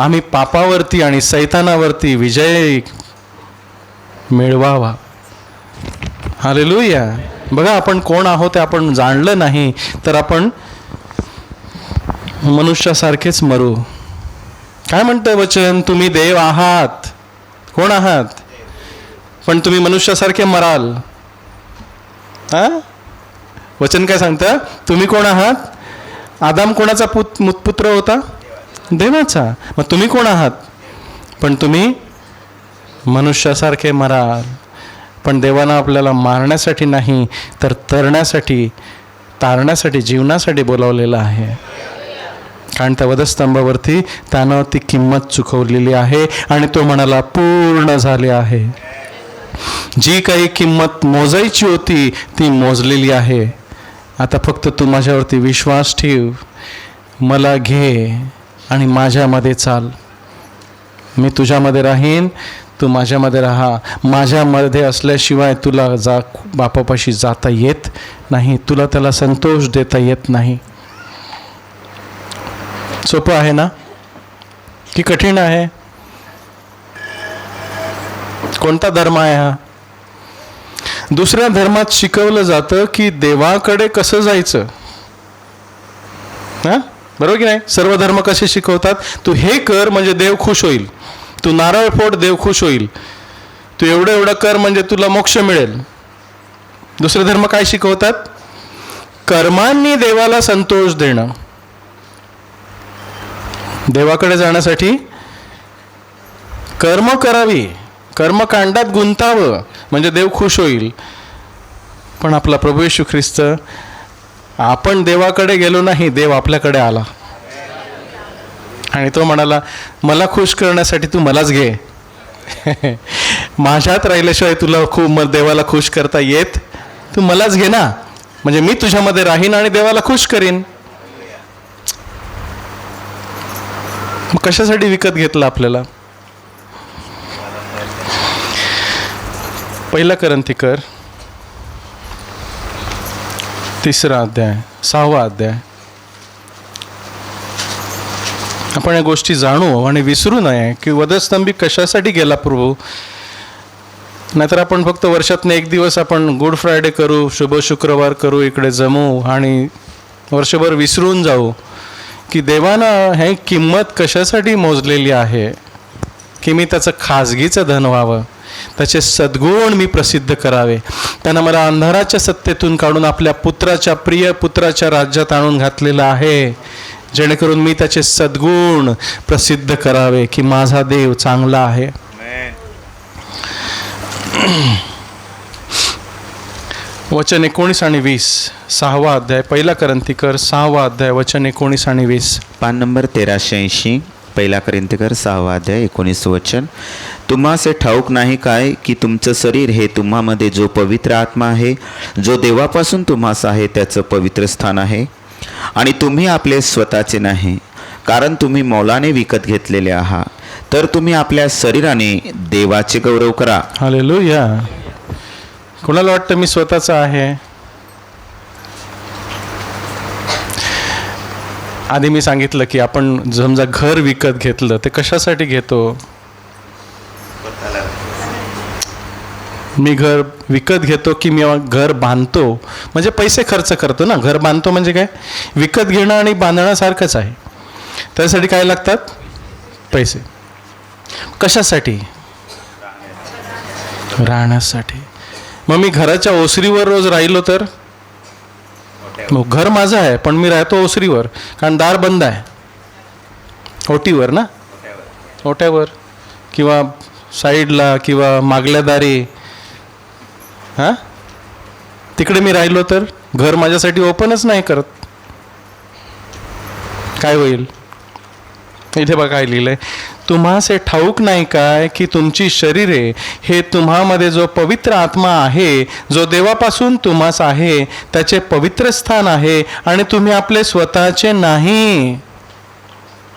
आम्ही पापावरती आणि सैतानावरती विजय मिळवावा. हालेलुया. बघा, आपण कोण आहोत ते आपण जाणलं नाही तर आपण मनुष्यासारखेच मरू. काय म्हणतंय वचन? तुम्ही देव आहात. कोण आहात? पण तुम्ही मनुष्यासारखे मराल. वचन काय सांगतं? तुम्ही कोण आहात? आदाम कोणाचा पुत्र होता? देवाचा. मग तुम्ही कोण आहात? पण तुम्ही मनुष्यासारखे मराल. पण देवानं आपल्याला मारण्यासाठी नाही तर तारण्यासाठी, जीवनासाठी बोलावलेलं आहे. कारण त्या वधस्तंभावरती त्यानं ती किंमत चुकवलेली आहे आणि तो म्हणाला, पूर्ण झाले आहे. जी काही किंमत मोजायची होती ती मोजलेली आहे. आता फक्त तू माझ्यावरती विश्वास ठेव, मला घे आणि माझ्यामध्ये चाल. मी तुझ्यामध्ये राहीन, तू माझ्यामध्ये राहा. माझ्यामध्ये असल्याशिवाय तुला बापापाशी जाता येत नाही, तुला त्याला संतोष देता येत नाही. सोपं आहे ना की कठीण आहे? कोणता धर्म आहे हा? दुसऱ्या धर्मात शिकवलं जातं की देवाकडे कसं जायचं. बरोबर की नाही? सर्व धर्म कसे शिकवतात? तू हे कर म्हणजे देव खुश होईल, तू नारळ फोड देव खुश होईल, तू एवढं कर म्हणजे तुला मोक्ष मिळेल. दुसरे धर्म काय शिकवतात? कर्मांनी देवाला संतोष देणं. देवाकडे जाण्यासाठी कर्म करावी, कर्मकांडात गुंतावं, म्हणजे देव खुश होईल. पण आपला प्रभू येशू ख्रिस्त, आपण देवाकडे गेलो नाही, देव आपल्याकडे आला आणि तो म्हणाला, मला खुश करण्यासाठी तू मलाच घे. माझ्यात राहिल्याशिवाय तुला देवाला खुश करता येत, तू मलाच घे ना, म्हणजे मी तुझ्यामध्ये राहीन आणि देवाला खुश करीन. मग कशासाठी विकत घेतलं आपल्याला? 1 कोरिन्थिकर 3 अध्याय 6 अध्याय. आपण या गोष्टी जाणू आणि विसरू नये की वधस्तंभी कशासाठी गेला प्रभू. नाहीतर आपण फक्त वर्षातनं एक दिवस आपण गुड फ्रायडे करू, शुभ शुक्रवार करू, इकडे जमू आणि वर्षभर विसरून जाऊ की देवानं हे किंमत कशासाठी मोजलेली आहे की मी त्याचं खाजगीचं धन व्हावं, त्याचे सद्गुण मी प्रसिद्ध करावे. त्यानं मला अंधाराच्या सत्तेतून काढून आपल्या पुत्राच्या, प्रिय पुत्राच्या राज्यात आणून घातलेलं आहे, जेणेकरून मी त्याचे सद्गुण प्रसिद्ध करावे की माझा देव चांगला आहे. वचन 19 आणि 20, 6 अध्याय, 1 कोरिन्थिकर 6 अध्याय, वचन 19 आणि 20. पान नंबर 1380, 1 कोरिन्थिकर 6 अध्याय 19 वचन. तुम्हास हे ठाऊक नाही काय की तुमचं शरीर हे तुम्हामध्ये जो पवित्र आत्मा आहे, जो देवापासून तुम्हास आहे, त्याचं पवित्र स्थान आहे आणि तुम्ही आपले स्वतःचे नाही, कारण तुम्ही मौलाने विकत घेतलेले आहात. तर तुम्ही आपल्या शरीराने देवाचे गौरव करा. हालेलुया. कोणाला वाटतं मी स्वतःचा आहे? आधी मी सांगितलं की आपण समजा घर विकत घेतलं, ते कशासाठी घेतो? मी घर विकत घेतो की मी घर बांधतो, म्हणजे पैसे खर्च करतो ना. घर बांधतो म्हणजे काय? विकत घेणं आणि बांधण्यासारखंच आहे. त्यासाठी काय लागतात? पैसे. कशासाठी? राहण्यासाठी. मग मी घराच्या ओसरीवर रोज राहिलो तर मग घर माझं आहे, पण मी राहतो ओसरीवर, कारण दार बंद आहे. ओटीवर ना, ओट्यावर किंवा साईडला किंवा मागल्या दारी, हां, तिकडे मी राहिलो तर घर माझ्यासाठी ओपनच नाही करत. काय होईल? इथे बघा काय लिहिलंय, तुम्हास हे ठाऊक नाही काय की तुमची शरीरे हे तुम्हामध्ये जो पवित्र आत्मा आहे, जो देवापासून तुम्हास आहे, त्याचे पवित्र स्थान आहे आणि तुम्ही आपले स्वतःचे नाही.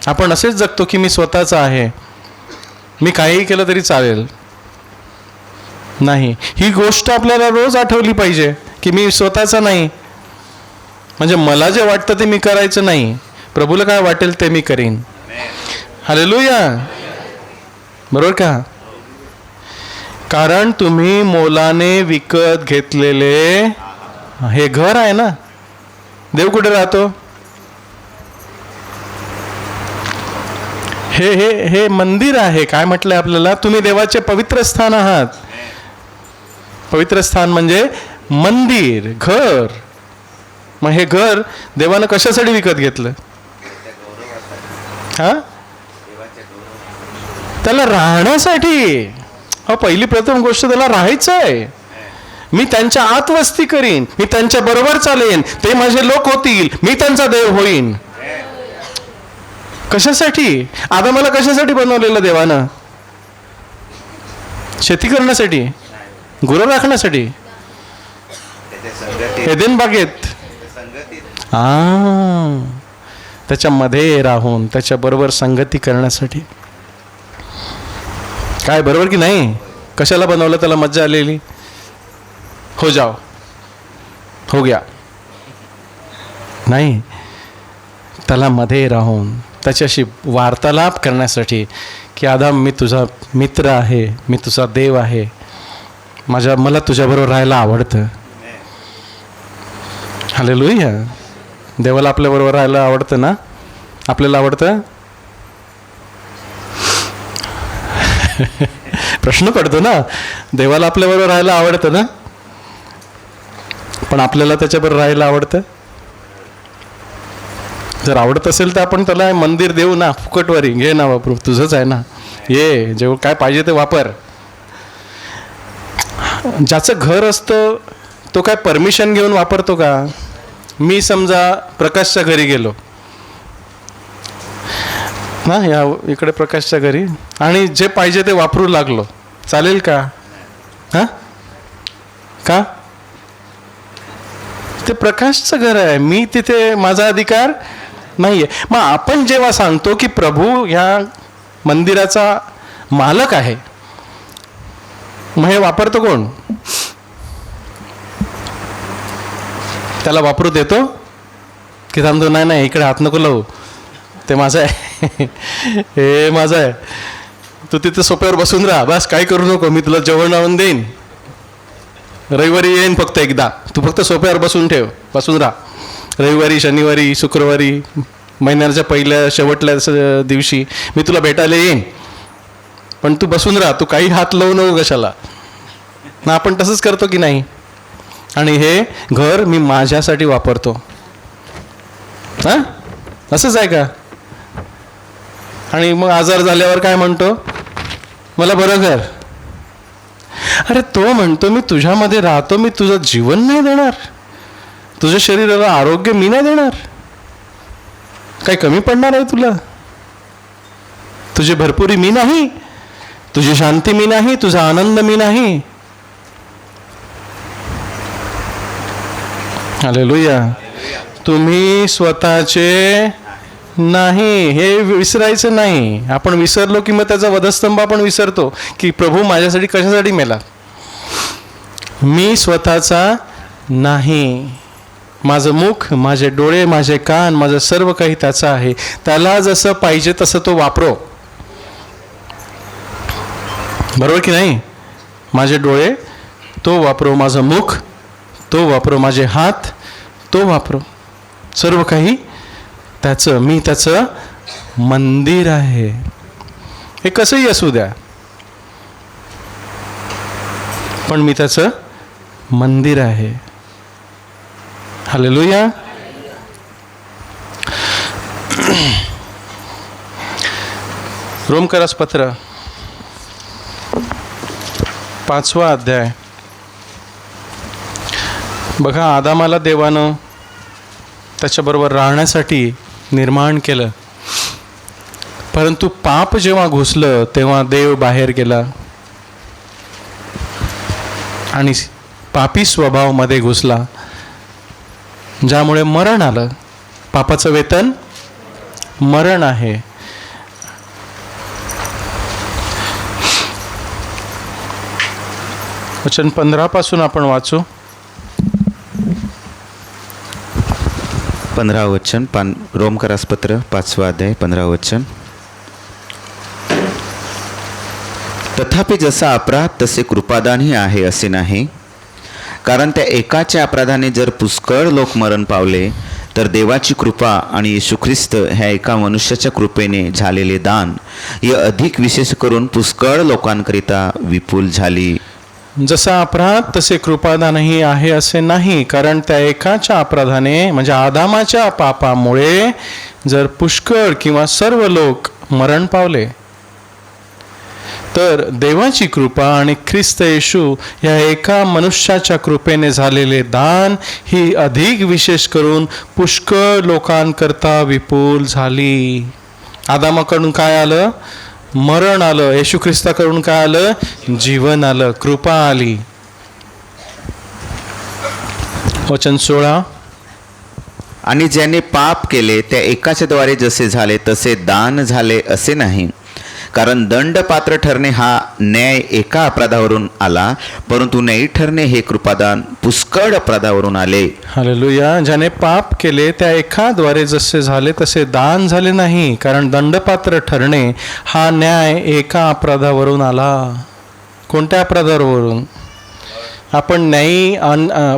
आपण असेच जगतो की मी स्वतःचा आहे, मी काहीही केलं तरी चालेल. नाही, ही गोष्ट आपल्याला रोज आठवली पाहिजे की मी स्वतःचा नाही, म्हणजे मला जे वाटतं ते मी करायचं नाही, प्रभूला काय वाटेल ते मी करीन. हालेलुया. बरोबर का? कारण तुम्ही मोलाने विकत घेतलेले हे घर आहे ना. देव कुठे राहतो? हे हे हे मंदिर आहे. काय म्हटलंय आपल्याला? तुम्ही देवाचे पवित्र स्थान आहात. पवित्र स्थान म्हणजे मंदिर, घर. मग हे घर देवानं कशासाठी विकत घेतलं? हा, त्याला राहण्यासाठी. पहिली प्रथम गोष्ट, त्याला राहायचं आहे. मी त्यांच्या आत वस्ती करीन, मी त्यांच्या बरोबर चालेन, ते माझे लोक होतील, मी त्यांचा देव होईन. कशासाठी? आदामाला कशासाठी बनवलेलं देवानं? शेती करण्यासाठी, गुरं राखण्यासाठी, एदेन बागेत त्याच्यामध्ये राहून त्याच्या बरोबर संगती करण्यासाठी. काय बरोबर की नाही? कशाला बनवलं? त्याला मज्जा आलेली, हो जाओ, हो गया. नाही, त्याला मध्ये राहून त्याच्याशी वार्तालाप करण्यासाठी की आदाम, मी तुझा मित्र आहे, मी तुझा देव आहे, मला तुझ्याबरोबर राहायला आवडतं. हालेलुया. देवाला आपल्याबरोबर राहायला आवडतं ना? आपल्याला आवडतं? प्रश्न पडतो ना. देवाला आपल्याबरोबर राहायला आवडतं ना, पण आपल्याला त्याच्याबरोबर राहायला आवडतं? जर आवडत असेल तर आपण त्याला मंदिर देऊ ना, फुकटवारी घे ना, वापरू, तुझंच आहे ना, ये जेव्हा काय पाहिजे ते वापर. ज्याचं घर असतं तो काय परमिशन घेऊन वापरतो का? मी समजा प्रकाशच्या घरी गेलो ना, या इकडे प्रकाशच्या घरी, आणि जे पाहिजे ते वापरू लागलो, चालेल का? हां का? ते प्रकाशचं घर आहे, मी तिथे माझा अधिकार नाही आहे. मग आपण जेव्हा सांगतो की प्रभू ह्या मंदिराचा मालक आहे, मग हे वापरतो कोण? त्याला वापरू देतो की थांबतो? नाही नाही, इकडे हात नको लावू, ते माझं आहे, हे माझं आहे, तू तिथे सोप्यावर बसून राहा, बस काही करू नको, मी तुला जेवण आणून देईन, रविवारी येईन फक्त एकदा, तू फक्त सोप्यावर बसून बसून राहा, रविवारी, शनिवारी, शुक्रवारी, महिन्याच्या पहिल्या शेवटल्या दिवशी मी तुला भेटायला येईन, पण तू बसून राहा, तू काही हात लावू नको कशाला. ना आपण तसंच करतो की नाही? आणि हे घर मी माझ्यासाठी वापरतो. हां, असंच आहे का? आणि मग आजार झाल्यावर काय म्हणतो? मला बरं कर. अरे तो म्हणतो मी तुझ्यामध्ये राहतो, मी तुझं जीवन नाही देणार, तुझ्या शरीराला आरोग्य मी नाही देणार, काही कमी पडणार आहे तुला? तुझी भरपुरी मी नाही, तुझी शांती मी नाही, तुझा आनंद मी नाही. हालेलुया. तुम्ही स्वतःचे नाही, हे विसरायचं नाही. आपण विसरलो की मग त्याचा वधस्तंभ आपण विसरतो की प्रभू माझ्यासाठी कशासाठी मेला. मी स्वतःचा नाही, माझं मुख, माझे डोळे, माझे कान, माझं सर्व काही त्याचं आहे. त्याला जसं पाहिजे तसं तो वापरो. बरोबर की नाही? माझे डोळे तो वापरो, माझं मुख तो वापरो, माझे हात तो वापरो, सर्व काही त्याचं. मी त्याचं मंदिर आहे. हे कसंही असू द्या, पण मी त्याचं मंदिर आहे. हालेलुया. रोमकरास पत्र 5वा अध्याय. बघा, आदामाला देवानं त्याच्याबरोबर राहण्यासाठी निर्माण केलं, परंतु पाप जेव्हा घुसलं तेव्हा देव बाहेर गेला आणि पापी स्वभाव मध्ये घुसला, ज्यामुळे मरण आलं. पापाचं वेतन मरण आहे. वचन 15 पासून आपण वाचू. 15 वचन, रोमकरास पत्र 5वा अध्याय 15 वचन. तथापि जसा अपराध तसे कृपादानही आहे असे नाही, कारण त्या एकाच्या अपराधाने जर पुष्कळ लोक मरण पावले, तर देवाची कृपा आणि येशू ख्रिस्त ह्या एका मनुष्याच्या कृपेने झालेले दान हे अधिक विशेष करून पुष्कळ लोकांकरिता विपुल झाली. जसा अपराध तसे कृपादानही आहे असे नाही, कारण त्या एकाच्या अपराधाने म्हणजे आदामाच्या पापामुळे जर पुष्कळ किंवा सर्व लोक मरण पावले, तर देवाची कृपा आणि ख्रिस्त येशू या एका मनुष्याच्या कृपेने झालेले दान ही अधिक विशेष करून पुष्कळ लोकांकरता विपुल झाली. आदामाकडून काय आलं? मरण आलं. येशू ख्रिस्ताकडून काय आलं? जीवन आलं, कृपा आली. वचन 16. आणि ज्याने पाप केले त्या एकाच्या द्वारे जसे झाले तसे दान झाले असे नाही, कारण दंडपात्र ठरणे हा न्याय एका अपराधावरून आला, परंतु न्यायी ठरणे हे कृपादान पुष्कळ अपराधावरून आले. हालेलुया. ज्याने पाप केले त्या एकाद्वारे जसे झाले तसे दान झाले नाही, कारण दंडपात्र ठरणे हा न्याय एका अपराधावरून आला. कोणत्या अपराधावरून? आपण न्यायी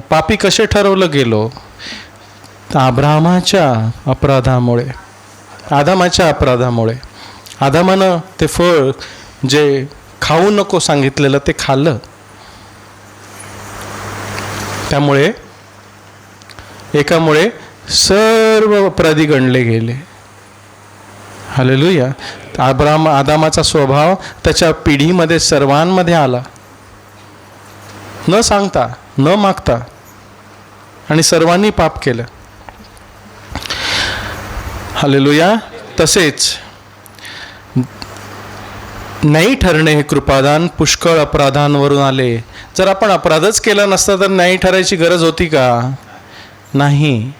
पापी कसे ठरवलं गेलो? अब्राहमाच्या अपराधामुळे, आदामाच्या अपराधामुळे. आदामानं ते फळ जे खाऊ नको सांगितलेलं ते खाल्लं, त्यामुळे एकामुळे सर्व अपराधी गणले गेले. हालेलुया. आदामाचा स्वभाव त्याच्या पिढीमध्ये सर्वांमध्ये आला, न सांगता न मागता, आणि सर्वांनी पाप केलं. हालेलुया. तसेच नाही ठरणे हे कृपादान पुष्कळ अपराधांवरून आले. जर आपण अपराधच केला नसता तर नाही ठरायची गरज होती का? नाही.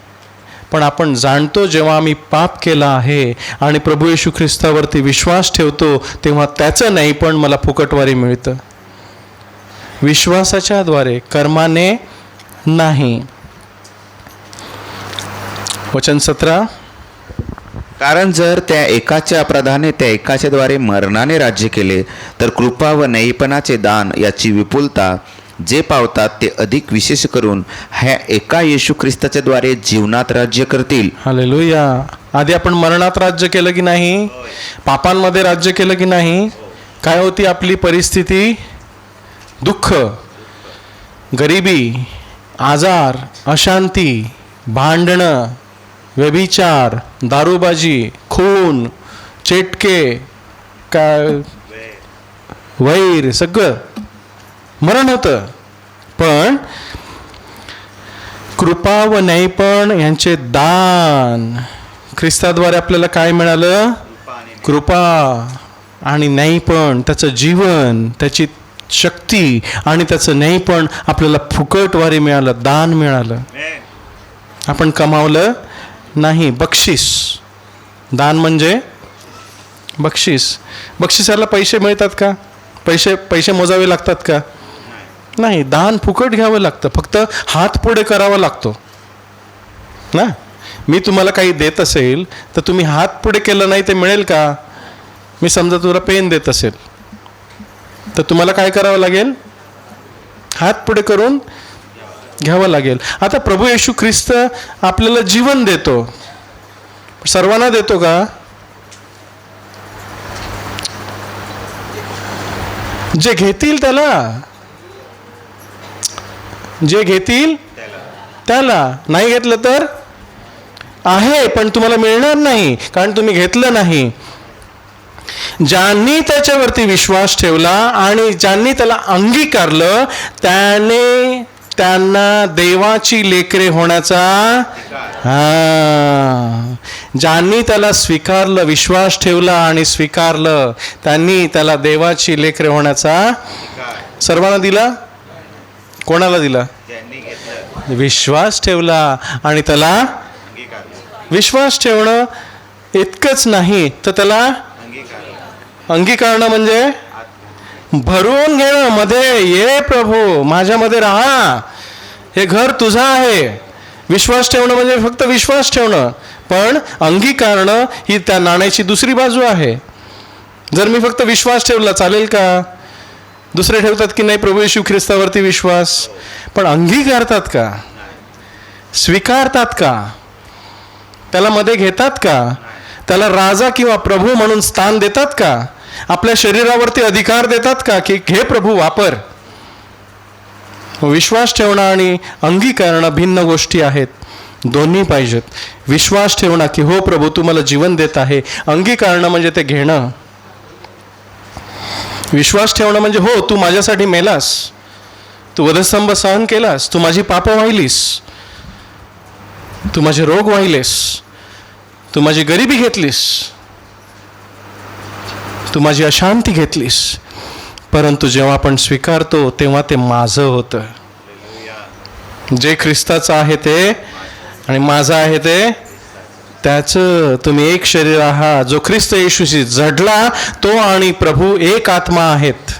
पण आपण जाणतो जेव्हा आम्ही पाप केला आहे आणि प्रभू येशू ख्रिस्तावरती विश्वास ठेवतो तेव्हा त्याचं नाही पण मला फुकटवारी मिळतं. विश्वासाच्या द्वारे, कर्माने नाही. वचन 17. कारण जर त्या एकाच्या अपराधाने त्या एकाच्या द्वारे मरणाने राज्य केले, तर कृपा व न्यायीपणाचे दान याची विपुलता जे पावतात ते अधिक विशेष करून ह्या एका येशू ख्रिस्ताच्या द्वारे जीवनात राज्य करतील. हालेलुया. आधी आपण मरणात राज्य केलं की नाही? पापांमध्ये राज्य केलं की नाही? काय होती आपली परिस्थिती? दुःख, गरिबी, आजार, अशांती, भांडणं, व्यभिचार, दारूबाजी, खून, चेटके, काय वैर, सगळं मरण होतं. पण कृपा व न्यायपण यांचे दान ख्रिस्ताद्वारे आपल्याला काय मिळालं? कृपा आणि न्यायपण, त्याचं जीवन, त्याची शक्ती आणि त्याचं न्यायपण आपल्याला फुकटवारी मिळालं, दान मिळालं. आपण कमावलं नाही. बक्षीस. दान म्हणजे बक्षीस. बक्षिसाला पैसे मिळतात का? पैसे मोजावे लागतात का? नाही. दान फुकट घ्यावं लागतं, फक्त हात पुढे करावा लागतो ना. मी तुम्हाला काही देत असेल तर तुम्ही हात पुढे केलं नाही ते मिळेल का? मी समजा तुला पेन देत असेल तर तुम्हाला काय करावं लागेल? हात पुढे करून घ्यावं लागेल. आता प्रभू येशू ख्रिस्त आपल्याला जीवन देतो, सर्वांना देतो का? जे घेतील त्याला, जे घेतील त्याला. नाही घेतलं तर आहे पण तुम्हाला मिळणार नाही, कारण तुम्ही घेतलं नाही. ज्यांनी त्याच्यावरती विश्वास ठेवला आणि ज्यांनी त्याला अंगीकारलं त्यांना देवाची लेकरे होण्याचा, ज्यांनी त्याला स्वीकारलं, विश्वास ठेवला आणि स्वीकारलं, त्यांनी त्याला देवाची लेकरे होण्याचा सर्वांना दिला. कोणाला दिला? विश्वास ठेवला आणि त्याला. विश्वास ठेवणं इतकंच नाही तर त्याला अंगीकारणं म्हणजे भरून घेणं. मध्ये ये प्रभू, माझ्यामध्ये राहा, हे घर तुझं आहे. विश्वास ठेवणं म्हणजे फक्त विश्वास ठेवणं, पण अंगीकारणं ही त्या नाण्याची दुसरी बाजू आहे. जर मी फक्त विश्वास ठेवला चालेल का? दुसरे ठेवतात की नाही प्रभू येशू ख्रिस्तावरती विश्वास, पण अंगीकारतात का? स्वीकारतात का? त्याला मध्ये घेतात का? त्याला राजा किंवा प्रभू म्हणून स्थान देतात का? आपल्या शरीरावरती अधिकार देतात का की घे प्रभू वापर? विश्वास ठेवणं आणि अंगीकारणं भिन्न गोष्टी आहेत. दोन्ही पाहिजेत. विश्वास ठेवणं की हो प्रभू तू मला जीवन देत आहे. अंगीकारणं म्हणजे ते घेणं. विश्वास ठेवणं म्हणजे हो तू माझ्यासाठी मेलास, तू वधस्तंभ सहन केलास, तू माझी पापं वाहिलीस, तू माझे रोग वाहिलेस, तू माझी गरिबी घेतलीस, तू माझी अशांती घेतलीस. परंतु जेव्हा आपण स्वीकारतो तेव्हा ते माझं होतं. जे ख्रिस्ताचं आहे ते आणि माझं आहे ते त्याचं. तुम्ही एक शरीर आहात. जो ख्रिस्त येशूशी जडला तो आणि प्रभू एक आत्मा आहेत.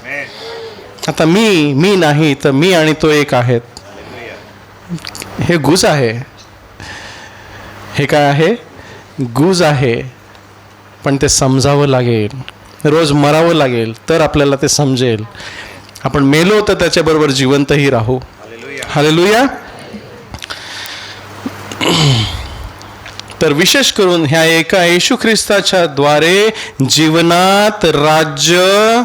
आता मी नाही तर मी आणि तो एक आहेत. हे गुज आहे. हे काय आहे? गुज आहे. पण ते समजावं लागेल, रोज मरावं लागेल तर आपल्याला ते समजेल. आपण मेलो तर त्याच्याबरोबर जिवंतही राहू. हालेलुया. तर विशेष करून ह्या एका येशू ख्रिस्ताच्या द्वारे जीवनात राज्य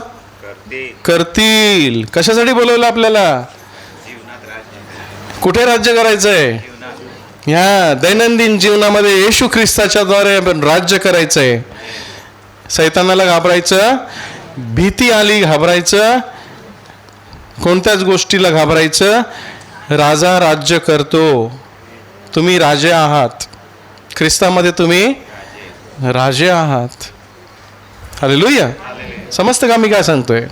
करतील. कशासाठी बोलवलं आपल्याला? कुठे राज्य करायचंय? ह्या दैनंदिन जीवनामध्ये येशू ख्रिस्ताच्या द्वारे आपण राज्य करायचंय. सैतानाला घाबरायचं, भीती आली घाबरायचं, कोणत्याच गोष्टीला घाबरायचं. राजा राज्य करतो. तुम्ही राजे आहात. ख्रिस्तामध्ये तुम्ही राजे आहात. हालेलुया. समजतं का मी काय सांगतोय?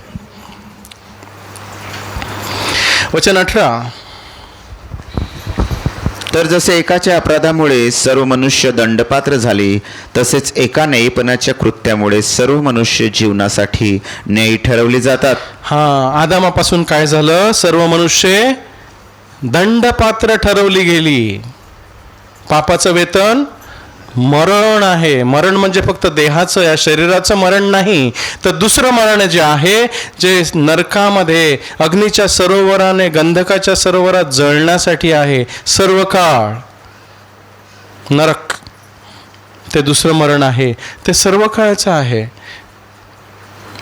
वचन 18. तर जसे एकाच्या अपराधामुळे सर्व मनुष्य दंडपात्र झाली, तसेच एका न्यायीपणाच्या कृत्यामुळे सर्व मनुष्य जीवनासाठी न्यायी ठरवले जातात. आदामापासून काय झालं? सर्व मनुष्य दंडपात्र ठरवली गेली. पापाचं वेतन मरण आहे. मरण म्हणजे फक्त देहाचं, या शरीराचं मरण नाही, तर दुसरं मरण जे आहे, जे नरकामध्ये अग्नीच्या सरोवराने, गंधकाच्या सरोवरात जळण्यासाठी आहे. सर्व काळ नरक, ते दुसरं मरण आहे. ते सर्व काळचं आहे,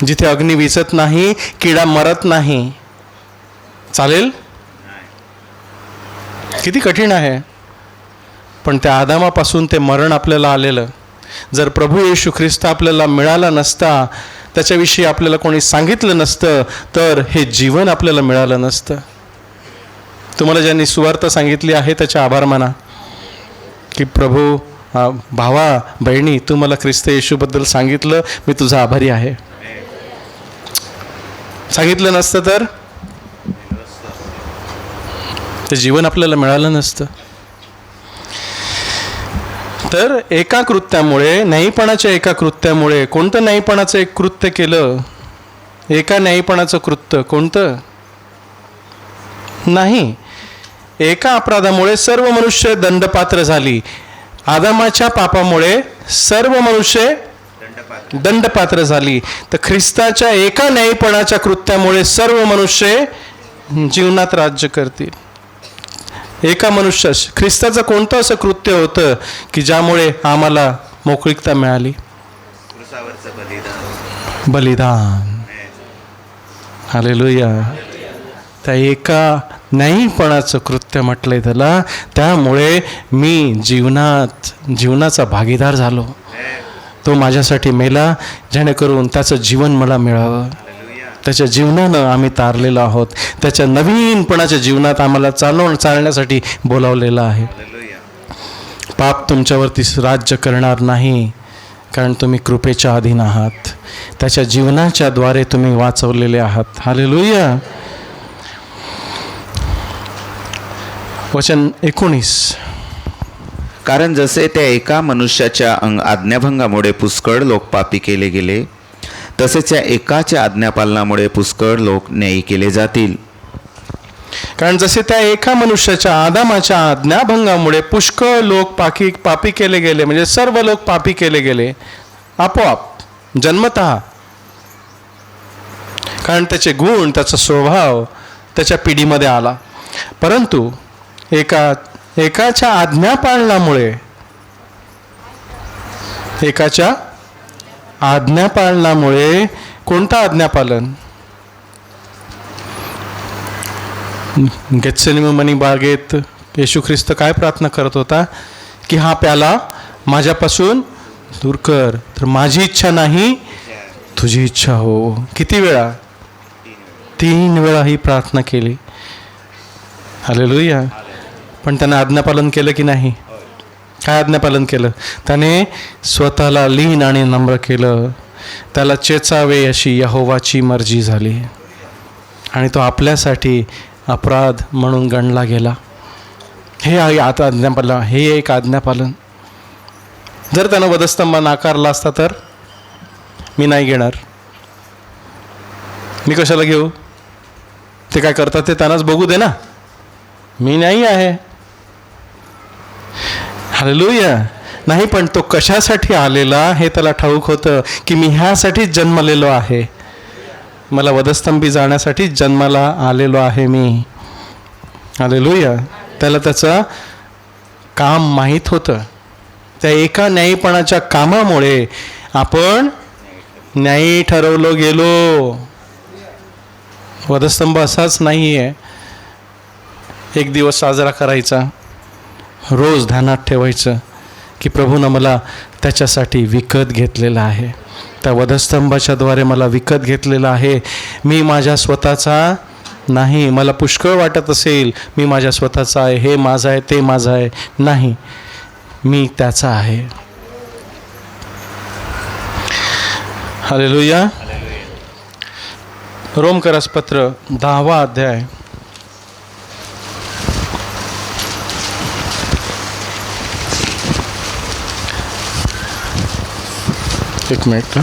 जिथे अग्नी विझत नाही, किडा मरत नाही. चालेल? किती कठीण आहे. पण त्या आदामापासून ते मरण आपल्याला आलेलं. जर प्रभू येशू ख्रिस्त आपल्याला मिळाला नसता, त्याच्याविषयी आपल्याला कोणी सांगितलं नसतं, तर हे जीवन आपल्याला मिळालं नसतं. तुम्हाला ज्यांनी सुवार्थ सांगितली आहे त्याचे आभार माना, की प्रभू, भावा बहिणी, तू मला ख्रिस्त येशूबद्दल सांगितलं, मी तुझा आभारी आहे. सांगितलं नसतं तर ते जीवन आपल्याला मिळालं नसतं. तर एका कृत्यामुळे, न्यायीपणाच्या एका कृत्यामुळे, कोणतं न्यायीपणाचं एक कृत्य केलं? एका न्यायीपणाचं कृत्य कोणतं? नाही. एका अपराधामुळे सर्व मनुष्य दंडपात्र झाली. आदामाच्या पापामुळे सर्व मनुष्य दंडपात्र झाली. तर ख्रिस्ताच्या एका न्यायीपणाच्या कृत्यामुळे सर्व मनुष्य जीवनात राज्य करतील. एका मनुष्य, ख्रिस्ताचं कोणतं असं कृत्य होतं की ज्यामुळे आम्हाला मोकळीकता मिळाली? बलिदान. हालेलुया. त्या एका न्यायीपणाचं कृत्य म्हटलंय त्याला. त्यामुळे मी जीवनाचा भागीदार झालो. तो माझ्यासाठी मेला, जेणेकरून त्याचं जीवन मला मिळावं. त्याच्या जीवनानं आम्ही तारलेलो आहोत. त्याच्या नवीनपणाच्या जीवनात आम्हाला चालण्यासाठी बोलावलेलं आहे. पाप तुमच्यावरती राज्य करणार नाही, कारण तुम्ही कृपेच्या अधीन आहात. त्याच्या जीवनाच्या द्वारे तुम्ही वाचवलेले आहात. हालेलुया. वचन 19. कारण जसे त्या एका मनुष्याच्या आज्ञाभंगामुळे पुष्कळ लोक पापी केले गेले, तसेच या एकाच्या आज्ञापालनामुळे पुष्कळ लोक न्यायी केले जातील. कारण जसे त्या एका मनुष्याच्या, आदामाच्या आज्ञाभंगामुळे पुष्कळ लोक पापी केले गेले, म्हणजे सर्व लोक पापी केले गेले आपोआप, जन्मतः. कारण त्याचे गुण, त्याचा स्वभाव त्याच्या पिढीमध्ये आला. परंतु एकाच्या आज्ञापालनामुळे, एकाच्या आज्ञापालनामुळे, कोणतं आज्ञापालन? गेत्सेमनी बागेत येशू ख्रिस्त काय प्रार्थना करत होता? की हा प्याला माझ्यापासून दूर कर, तर माझी इच्छा नाही, तुझी इच्छा हो. किती वेळा? 3 वेळा ही प्रार्थना केली. हालेलुया. पण त्याने आज्ञापालन केलं की नाही? काय आज्ञापालन केलं? त्याने स्वतःला लीन आणि नम्र केलं. त्याला चेचावे अशी यहोवाची मर्जी झाली, आणि तो आपल्यासाठी अपराध म्हणून गणला गेला. हे आहे आता आज्ञापालन. हे एक आज्ञापालन. जर त्यानं वधस्तंभ नाकारला असता तर मी नाही घेणार. मी कशाला घेऊ? ते काय करतात ते त्यांनाच बघू दे ना. मी नाही आहे. हालेलुया. नाही, पण तो कशासाठी आलेला हे त्याला ठाऊक होतं, की मी ह्यासाठीच जन्मलेलो आहे. मला वधस्तंभी जाण्यासाठीच जन्माला आलेलो आहे मी. हालेलुया. त्याला त्याचं काम माहीत होतं. त्या एका न्यायीपणाच्या कामामुळे आपण न्यायी ठरवलो गेलो. वधस्तंभ असाच नाही आहे एक दिवस साजरा करायचा, रोज ध्यानात ठेवायचं की प्रभूनं मला त्याच्यासाठी विकत घेतलेलं आहे. त्या वधस्तंभाच्या द्वारे मला विकत घेतलेलं आहे. मी माझ्या स्वतःचा नाही. मला पुष्कळ वाटत असेल मी माझ्या स्वतःचा आहे, हे माझं आहे, ते माझं आहे, नाही, मी त्याचा आहे. हालेलुया. रोमकरासपत्र 10वा अध्याय. एक मिनिट.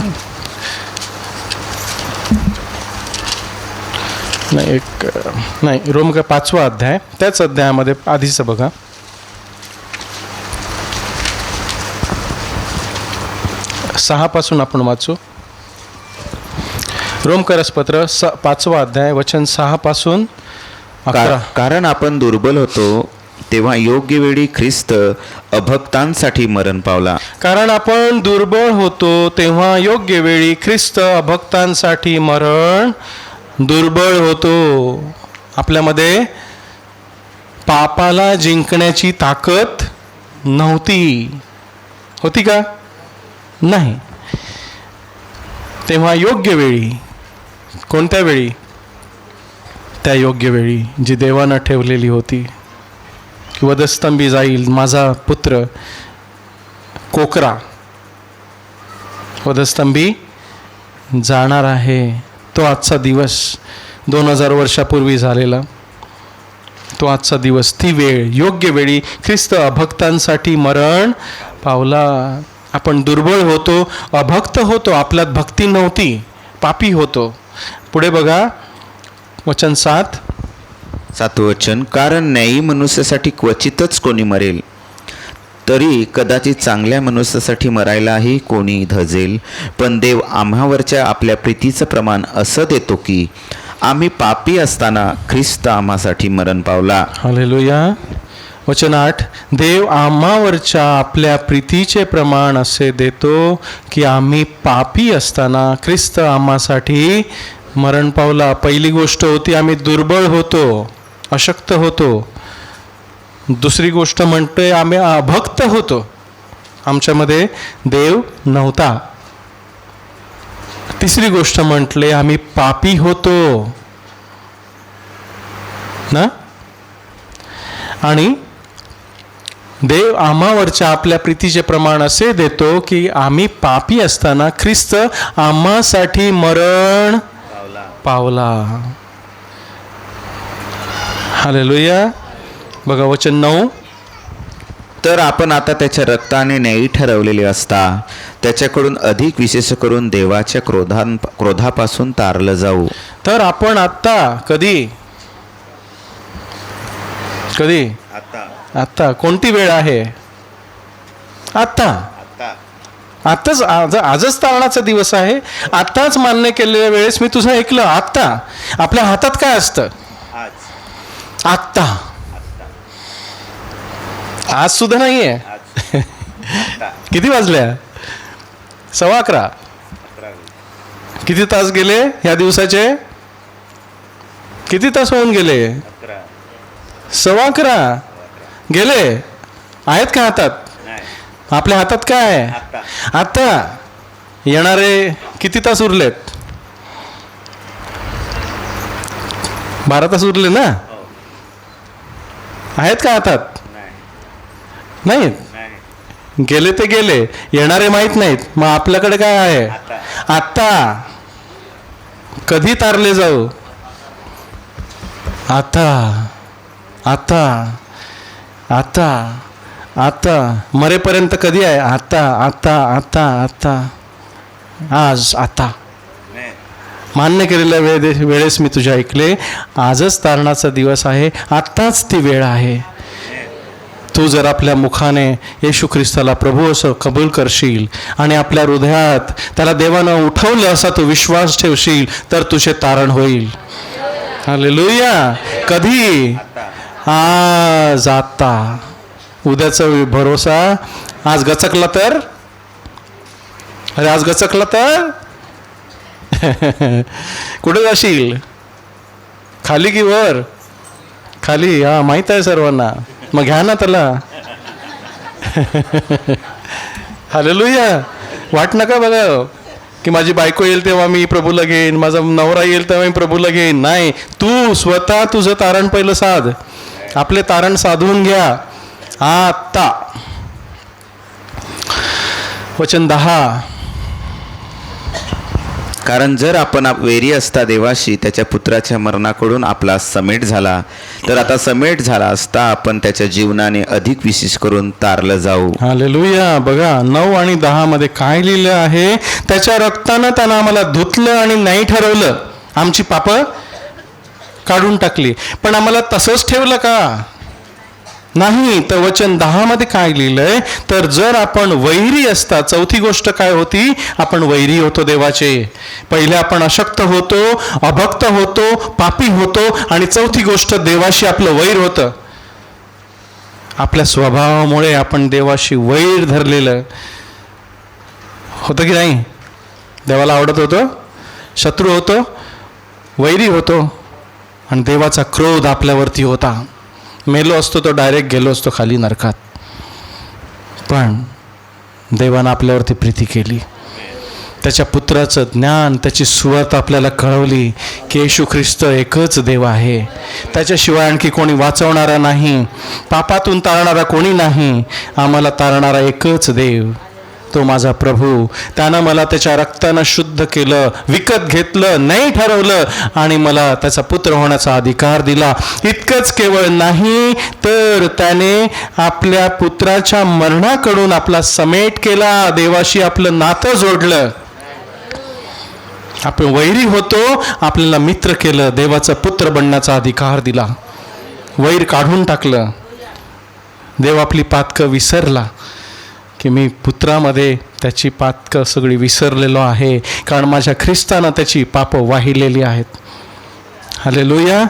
नाही, रोमकर 5वा अध्याय. त्याच अध्यायामध्ये आधीचं बघा. पासून आपण वाचू. रोमकरसपत्र 5वा अध्याय वचन 6 पासून 11. कारण आपण दुर्बल होतो तेव्हा योग्य वेळी ख्रिस्त अभक्तांसाठी मरण पावला. कारण आपण दुर्बळ होतो तेव्हा योग्य वेळी ख्रिस्त अभक्तांसाठी मरण. दुर्बळ होतो. आपल्यामध्ये पापाला जिंकण्याची ताकद नव्हती. होती का? नाही. तेव्हा योग्य वेळी. कोणत्या वेळी? त्या योग्य वेळी जी देवानं ठेवलेली होती. की वधस्तंभी जाईल माझा पुत्र कोकरा, वधस्तंभी जाणार आहे. तो आजचा दिवस 2000 वर्षापूर्वी झालेला तो आजचा दिवस, ती वेळ, योग्य वेळी ख्रिस्त अभक्तांसाठी मरण पावला. आपण दुर्बळ होतो, अभक्त होतो, आपल्यात भक्ती नव्हती, पापी होतो. पुढे बघा वचन 7 वचन. कारण न्यायी मनुष्यासाठी क्वचितच कोणी मरेल, तरी कदाचित चांगल्या मनुष्यासाठी मरायलाही कोणी धजेल. पण देव आम्हावरच्या आपल्या प्रीतीचं प्रमाण असं देतो की आम्ही पापी असताना ख्रिस्त आम्हासाठी मरण पावला. हालेलुया. वचन 8. देव आम्हावरच्या आपल्या प्रीतीचे प्रमाण असे देतो की आम्ही पापी असताना ख्रिस्त आम्हासाठी मरण पावला. पहिली गोष्ट होती आम्ही दुर्बळ होतो, अशक्त होतो. दुसरी गोष्ट म्हणतोय आम्ही अभक्त होतो, आमच्यामध्ये देव नव्हता. तिसरी गोष्ट म्हटले आम्ही पापी होतो ना. आणि देव आम्हावरच्या आपल्या प्रीतीचे प्रमाण असे देतो की आम्ही पापी असताना ख्रिस्त आम्हासाठी मरण पावला. हालेलुया. बघा वचन 9. तर आपण आता त्याच्या रक्ताने न्यायी ठरवलेले असता त्याच्याकडून अधिक विशेष करून देवाच्या क्रोधापासून तारलं जाऊ. तर आपण आत्ता कधी आत्ता कोणती वेळ आहे? आत्ताच आजच तारणाचा दिवस आहे. आत्ताच मान्य केलेल्या वेळेस मी तुझं ऐकलं. आत्ता आपल्या हातात काय असतं? आत्ता. आज सुद्धा नाहीये. किती वाजल्या? 11:15. किती तास गेले ह्या दिवसाचे? किती तास होऊन गेले? 11:15 गेले. आहेत का हातात? आपल्या हातात काय आहे? आता येणारे किती तास उरलेत? 12 तास उरले ना. आहेत का हातात? नाहीत. गेले ते गेले, येणारे माहीत नाहीत. मग आपल्याकडे काय आहे? आता. कधी तारले जाऊ? आता आता आता आता. मरेपर्यंत कधी आहे? आता आता आता आता. आज आता. मान्य केलेल्या वेळेस मी तुझ्या ऐकले. आजच तारणाचा दिवस आहे. आत्ताच ती वेळ आहे. तू जर आपल्या मुखाने येशू ख्रिस्ताला प्रभू असं कबूल करशील आणि आपल्या हृदयात त्याला देवानं उठवलं असा तू विश्वास ठेवशील तर तुझे तारण होईल. हालेलुया. कधी? आज. आता. उद्याचा भरोसा. आज गचकला तर? अरे आज गचकला तर कुठे जाशील? खाली की वर? खाली. हा, माहीत आहे सर्वांना. मग घ्या ना त्याला. हालेलुया. वाट नका बघा की माझी बायको येईल तेव्हा मी प्रभूला घेईन, माझा नवरा येईल तेव्हा मी प्रभूला घेईन. नाही, तू स्वतः तुझं तारण पहिलं साध. आपले तारण साधून घ्या आता. वचन 10. कारण जर आपण वैरी असता देवाशी त्याच्या पुत्राच्या मरणाकडून आपला समेट झाला, तर आता समेट झाला असता आपण त्याच्या जीवनाने अधिक विशेष करून तारलं जाऊ. हालेलुया. बघा 9 आणि 10 मध्ये काय लिहिलं आहे? त्याच्या रक्तानं त्यानं आम्हाला धुतलं आणि नाही ठरवलं, आमची पापं काढून टाकली. पण आम्हाला तसंच ठेवलं का? नाही. तर वचन 10 मध्ये काय लिहिलंय? तर जर आपण वैरी असता, चौथी गोष्ट काय होती? आपण वैरी होतो देवाचे. पहिले आपण अशक्त होतो, अभक्त होतो, पापी होतो, आणि चौथी गोष्ट देवाशी आपलं वैर होतं. आपल्या स्वभावामुळे आपण देवाशी वैर धरलेलं होतं की नाही? देवाला आवडत होतं, शत्रू होतो, वैरी होतो, आणि देवाचा क्रोध आपल्यावरती होता. मेलो असतो तो डायरेक्ट गेलो असतो खाली नरकात. पण देवानं आपल्यावरती प्रीती केली. त्याच्या पुत्राचं ज्ञान, त्याची सुवार्त आपल्याला कळवली की येशू ख्रिस्त एकच देव आहे, त्याच्याशिवाय आणखी कोणी वाचवणारा नाही, पापातून तारणारा कोणी नाही, आम्हाला तारणारा एकच देव, तो माझा प्रभू. त्यानं मला त्याच्या रक्तानं शुद्ध केलं, विकत घेतलं, नाही ठरवलं, आणि मला त्याचा पुत्र होण्याचा अधिकार दिला. इतकंच केवळ नाही, तर त्याने आपल्या पुत्राच्या मरणाकडून आपला समेट केला, देवाशी आपलं नातं जोडलं. आपण वैरी होतो, आपल्याला मित्र केलं, देवाचा पुत्र बनण्याचा अधिकार दिला, वैर काढून टाकलं. देव आपली पातकं विसरला की मी पुत्रामध्ये त्याची पातकं सगळी विसरलेलो आहे, कारण माझ्या ख्रिस्तानं त्याची पापं वाहिलेली आहेत. हालेलुया.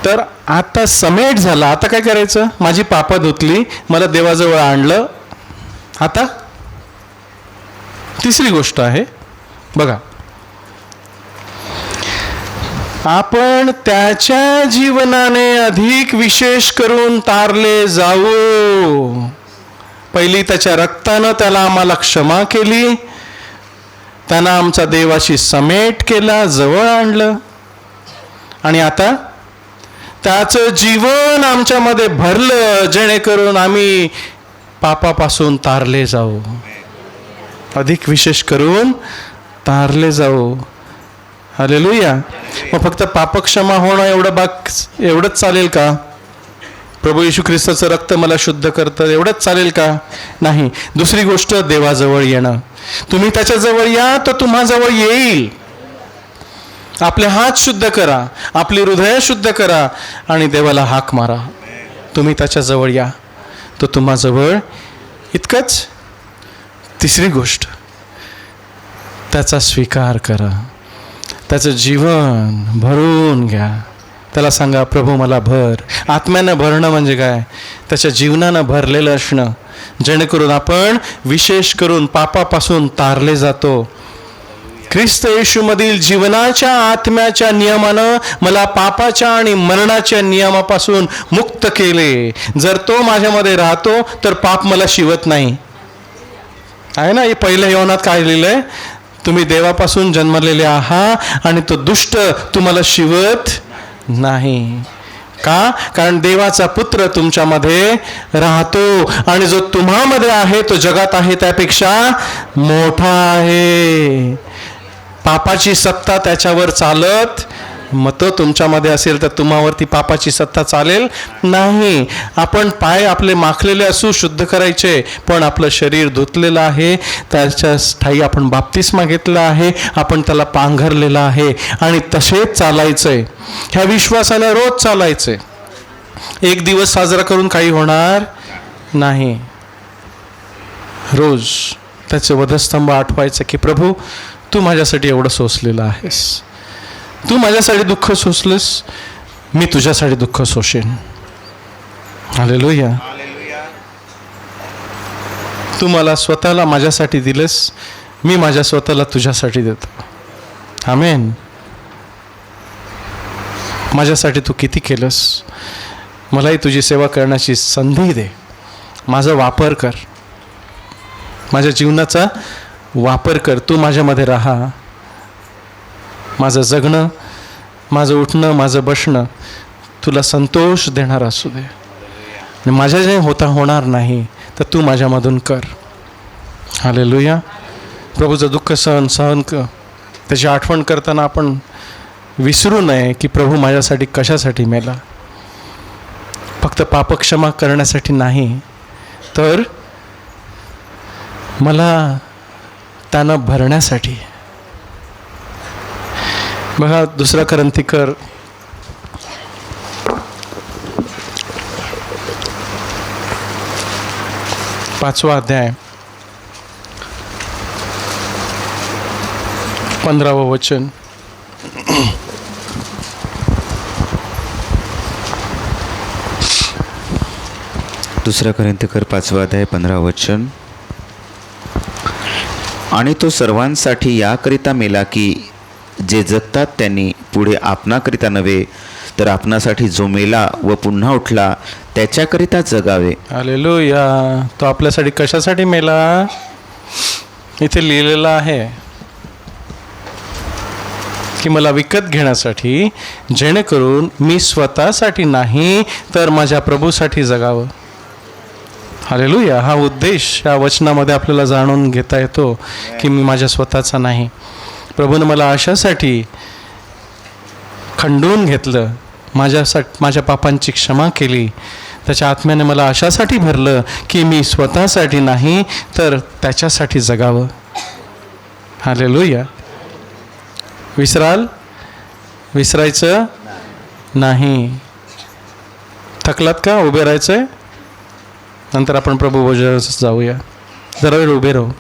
तर आता समेट झाला. आता काय करायचं? माझी पापं धुतली, मला देवाजवळ आणलं. आता तिसरी गोष्ट आहे बघा, आपण त्याच्या जीवनाने अधिक विशेष करून तारले जाऊ. पहिली त्याच्या रक्तानं त्याला आम्हाला क्षमा केली, त्यानं आमचा देवाशी समेट केला, जवळ आणलं, आणि आता त्याचं जीवन आमच्यामध्ये भरलं, जेणेकरून आम्ही पापापासून तारले जाऊ, अधिक विशेष करून तारले जाऊ. हालेलुया. मग फक्त पापक्षमा होणं एवढंच चालेल का? प्रभू येशू ख्रिस्ताचं रक्त मला शुद्ध करतं एवढंच चालेल का? नाही. दुसरी गोष्ट, देवाजवळ येणं. तुम्ही त्याच्याजवळ या तो तुम्हाजवळ येईल. आपले हात शुद्ध करा, आपली हृदय शुद्ध करा, आणि देवाला हाक मारा, तुम्ही त्याच्याजवळ या, तो तुम्हाजवळ. इतकंच. तिसरी गोष्ट, त्याचा स्वीकार करा, त्याचं जीवन भरून घ्या. त्याला सांगा, प्रभू मला भर. आत्म्यानं भरणं म्हणजे काय? त्याच्या जीवनानं भरलेलं असणं, जेणेकरून आपण विशेष करून पापापासून तारले जातो. ख्रिस्त येशूमधील जीवनाच्या आत्म्याच्या नियमानं मला पापाच्या आणि मरणाच्या नियमापासून मुक्त केले. जर तो माझ्यामध्ये राहतो तर पाप मला शिवत नाही. आहे ना, हे पहिल्या योहानात काय लिहिलंय? तुम्ही देवापासून जन्मलेले आहात आणि तो दुष्ट तुम्हाला शिवत नाही. का? कारण देवाचा पुत्र तुमच्यामध्ये राहतो, आणि जो तुम्हामध्ये आहे तो जगात आहे त्यापेक्षा मोठा आहे. पापाची सत्ता त्याच्यावर चालत, मग तो तुमच्यामध्ये असेल तर तुम्हावरती पापाची सत्ता चालेल नाही. आपण पाय आपले माखलेले असू, शुद्ध करायचे, पण आपलं शरीर धुतलेलं आहे, त्याच्या ठाई आपण बाप्तिस्मा घेतला आहे, आपण त्याला पांघरलेलं आहे, आणि तसेच चालायचंय. ह्या विश्वासाने रोज चालायचंय. एक दिवस साजरा करून काही होणार नाही. रोज त्याचे वधस्तंभ आठवायचं की प्रभू तू माझ्यासाठी एवढं सोसलेलं आहेस, तू माझ्यासाठी दुःख सोसलंस, मी तुझ्यासाठी दुःख सोसेन. हालेलुया. तू मला स्वतःला माझ्यासाठी दिलंस, मी माझ्या स्वतःला तुझ्यासाठी देतो. आमेन. माझ्यासाठी तू किती केलंस? मलाही तुझी सेवा करण्याची संधी दे. माझा वापर कर, माझ्या जीवनाचा वापर कर. तू माझ्यामध्ये राहा. माझं जगणं, माझं उठणं, माझं बसणं तुला संतोष देणार असू दे. आणि माझ्या जे होणार नाही तर तू माझ्यामधून कर. हालेलुया. प्रभूचं दुःख सहन कर. त्याची आठवण करताना आपण विसरू नये की प्रभू माझ्यासाठी कशासाठी मेला. फक्त पापक्षमा करण्यासाठी नाही, तर मला त्यानं भरण्यासाठी. बघा 2 कोरिन्थिकर 5वा अध्याय 15वं वचन. दुसरा कोरिन्थिकर 5वा अध्याय 15 वचन. आणि तो सर्वांसाठी याकरिता मेला की जे जगतात त्यांनी पुढे आपणाकरिता नव्हे तर आपणासाठी जो मेला व पुन्हा उठला त्याच्याकरिता जगावे. हालेलुया. तो आपल्यासाठी कशासाठी मेला इथे लिहिलेलं आहे की मला विकत घेण्यासाठी, जेणेकरून मी स्वतःसाठी नाही तर माझ्या प्रभूसाठी जगावं. हालेलुया. हा उद्देश या वचनामध्ये आपल्याला जाणून घेता येतो की मी माझ्या स्वतःचा नाही. प्रभूनं मला अशासाठी खंडून घेतलं, माझ्या पापांची क्षमा केली. त्याच्या आत्म्याने मला अशासाठी भरलं की मी स्वतःसाठी नाही तर त्याच्यासाठी जगावं. हालेलुया. विसरायचं नाही. थकलात का? उभे राहायचंय. नंतर आपण प्रभू भोजनास जाऊया. जरा वेळ उभे राहू.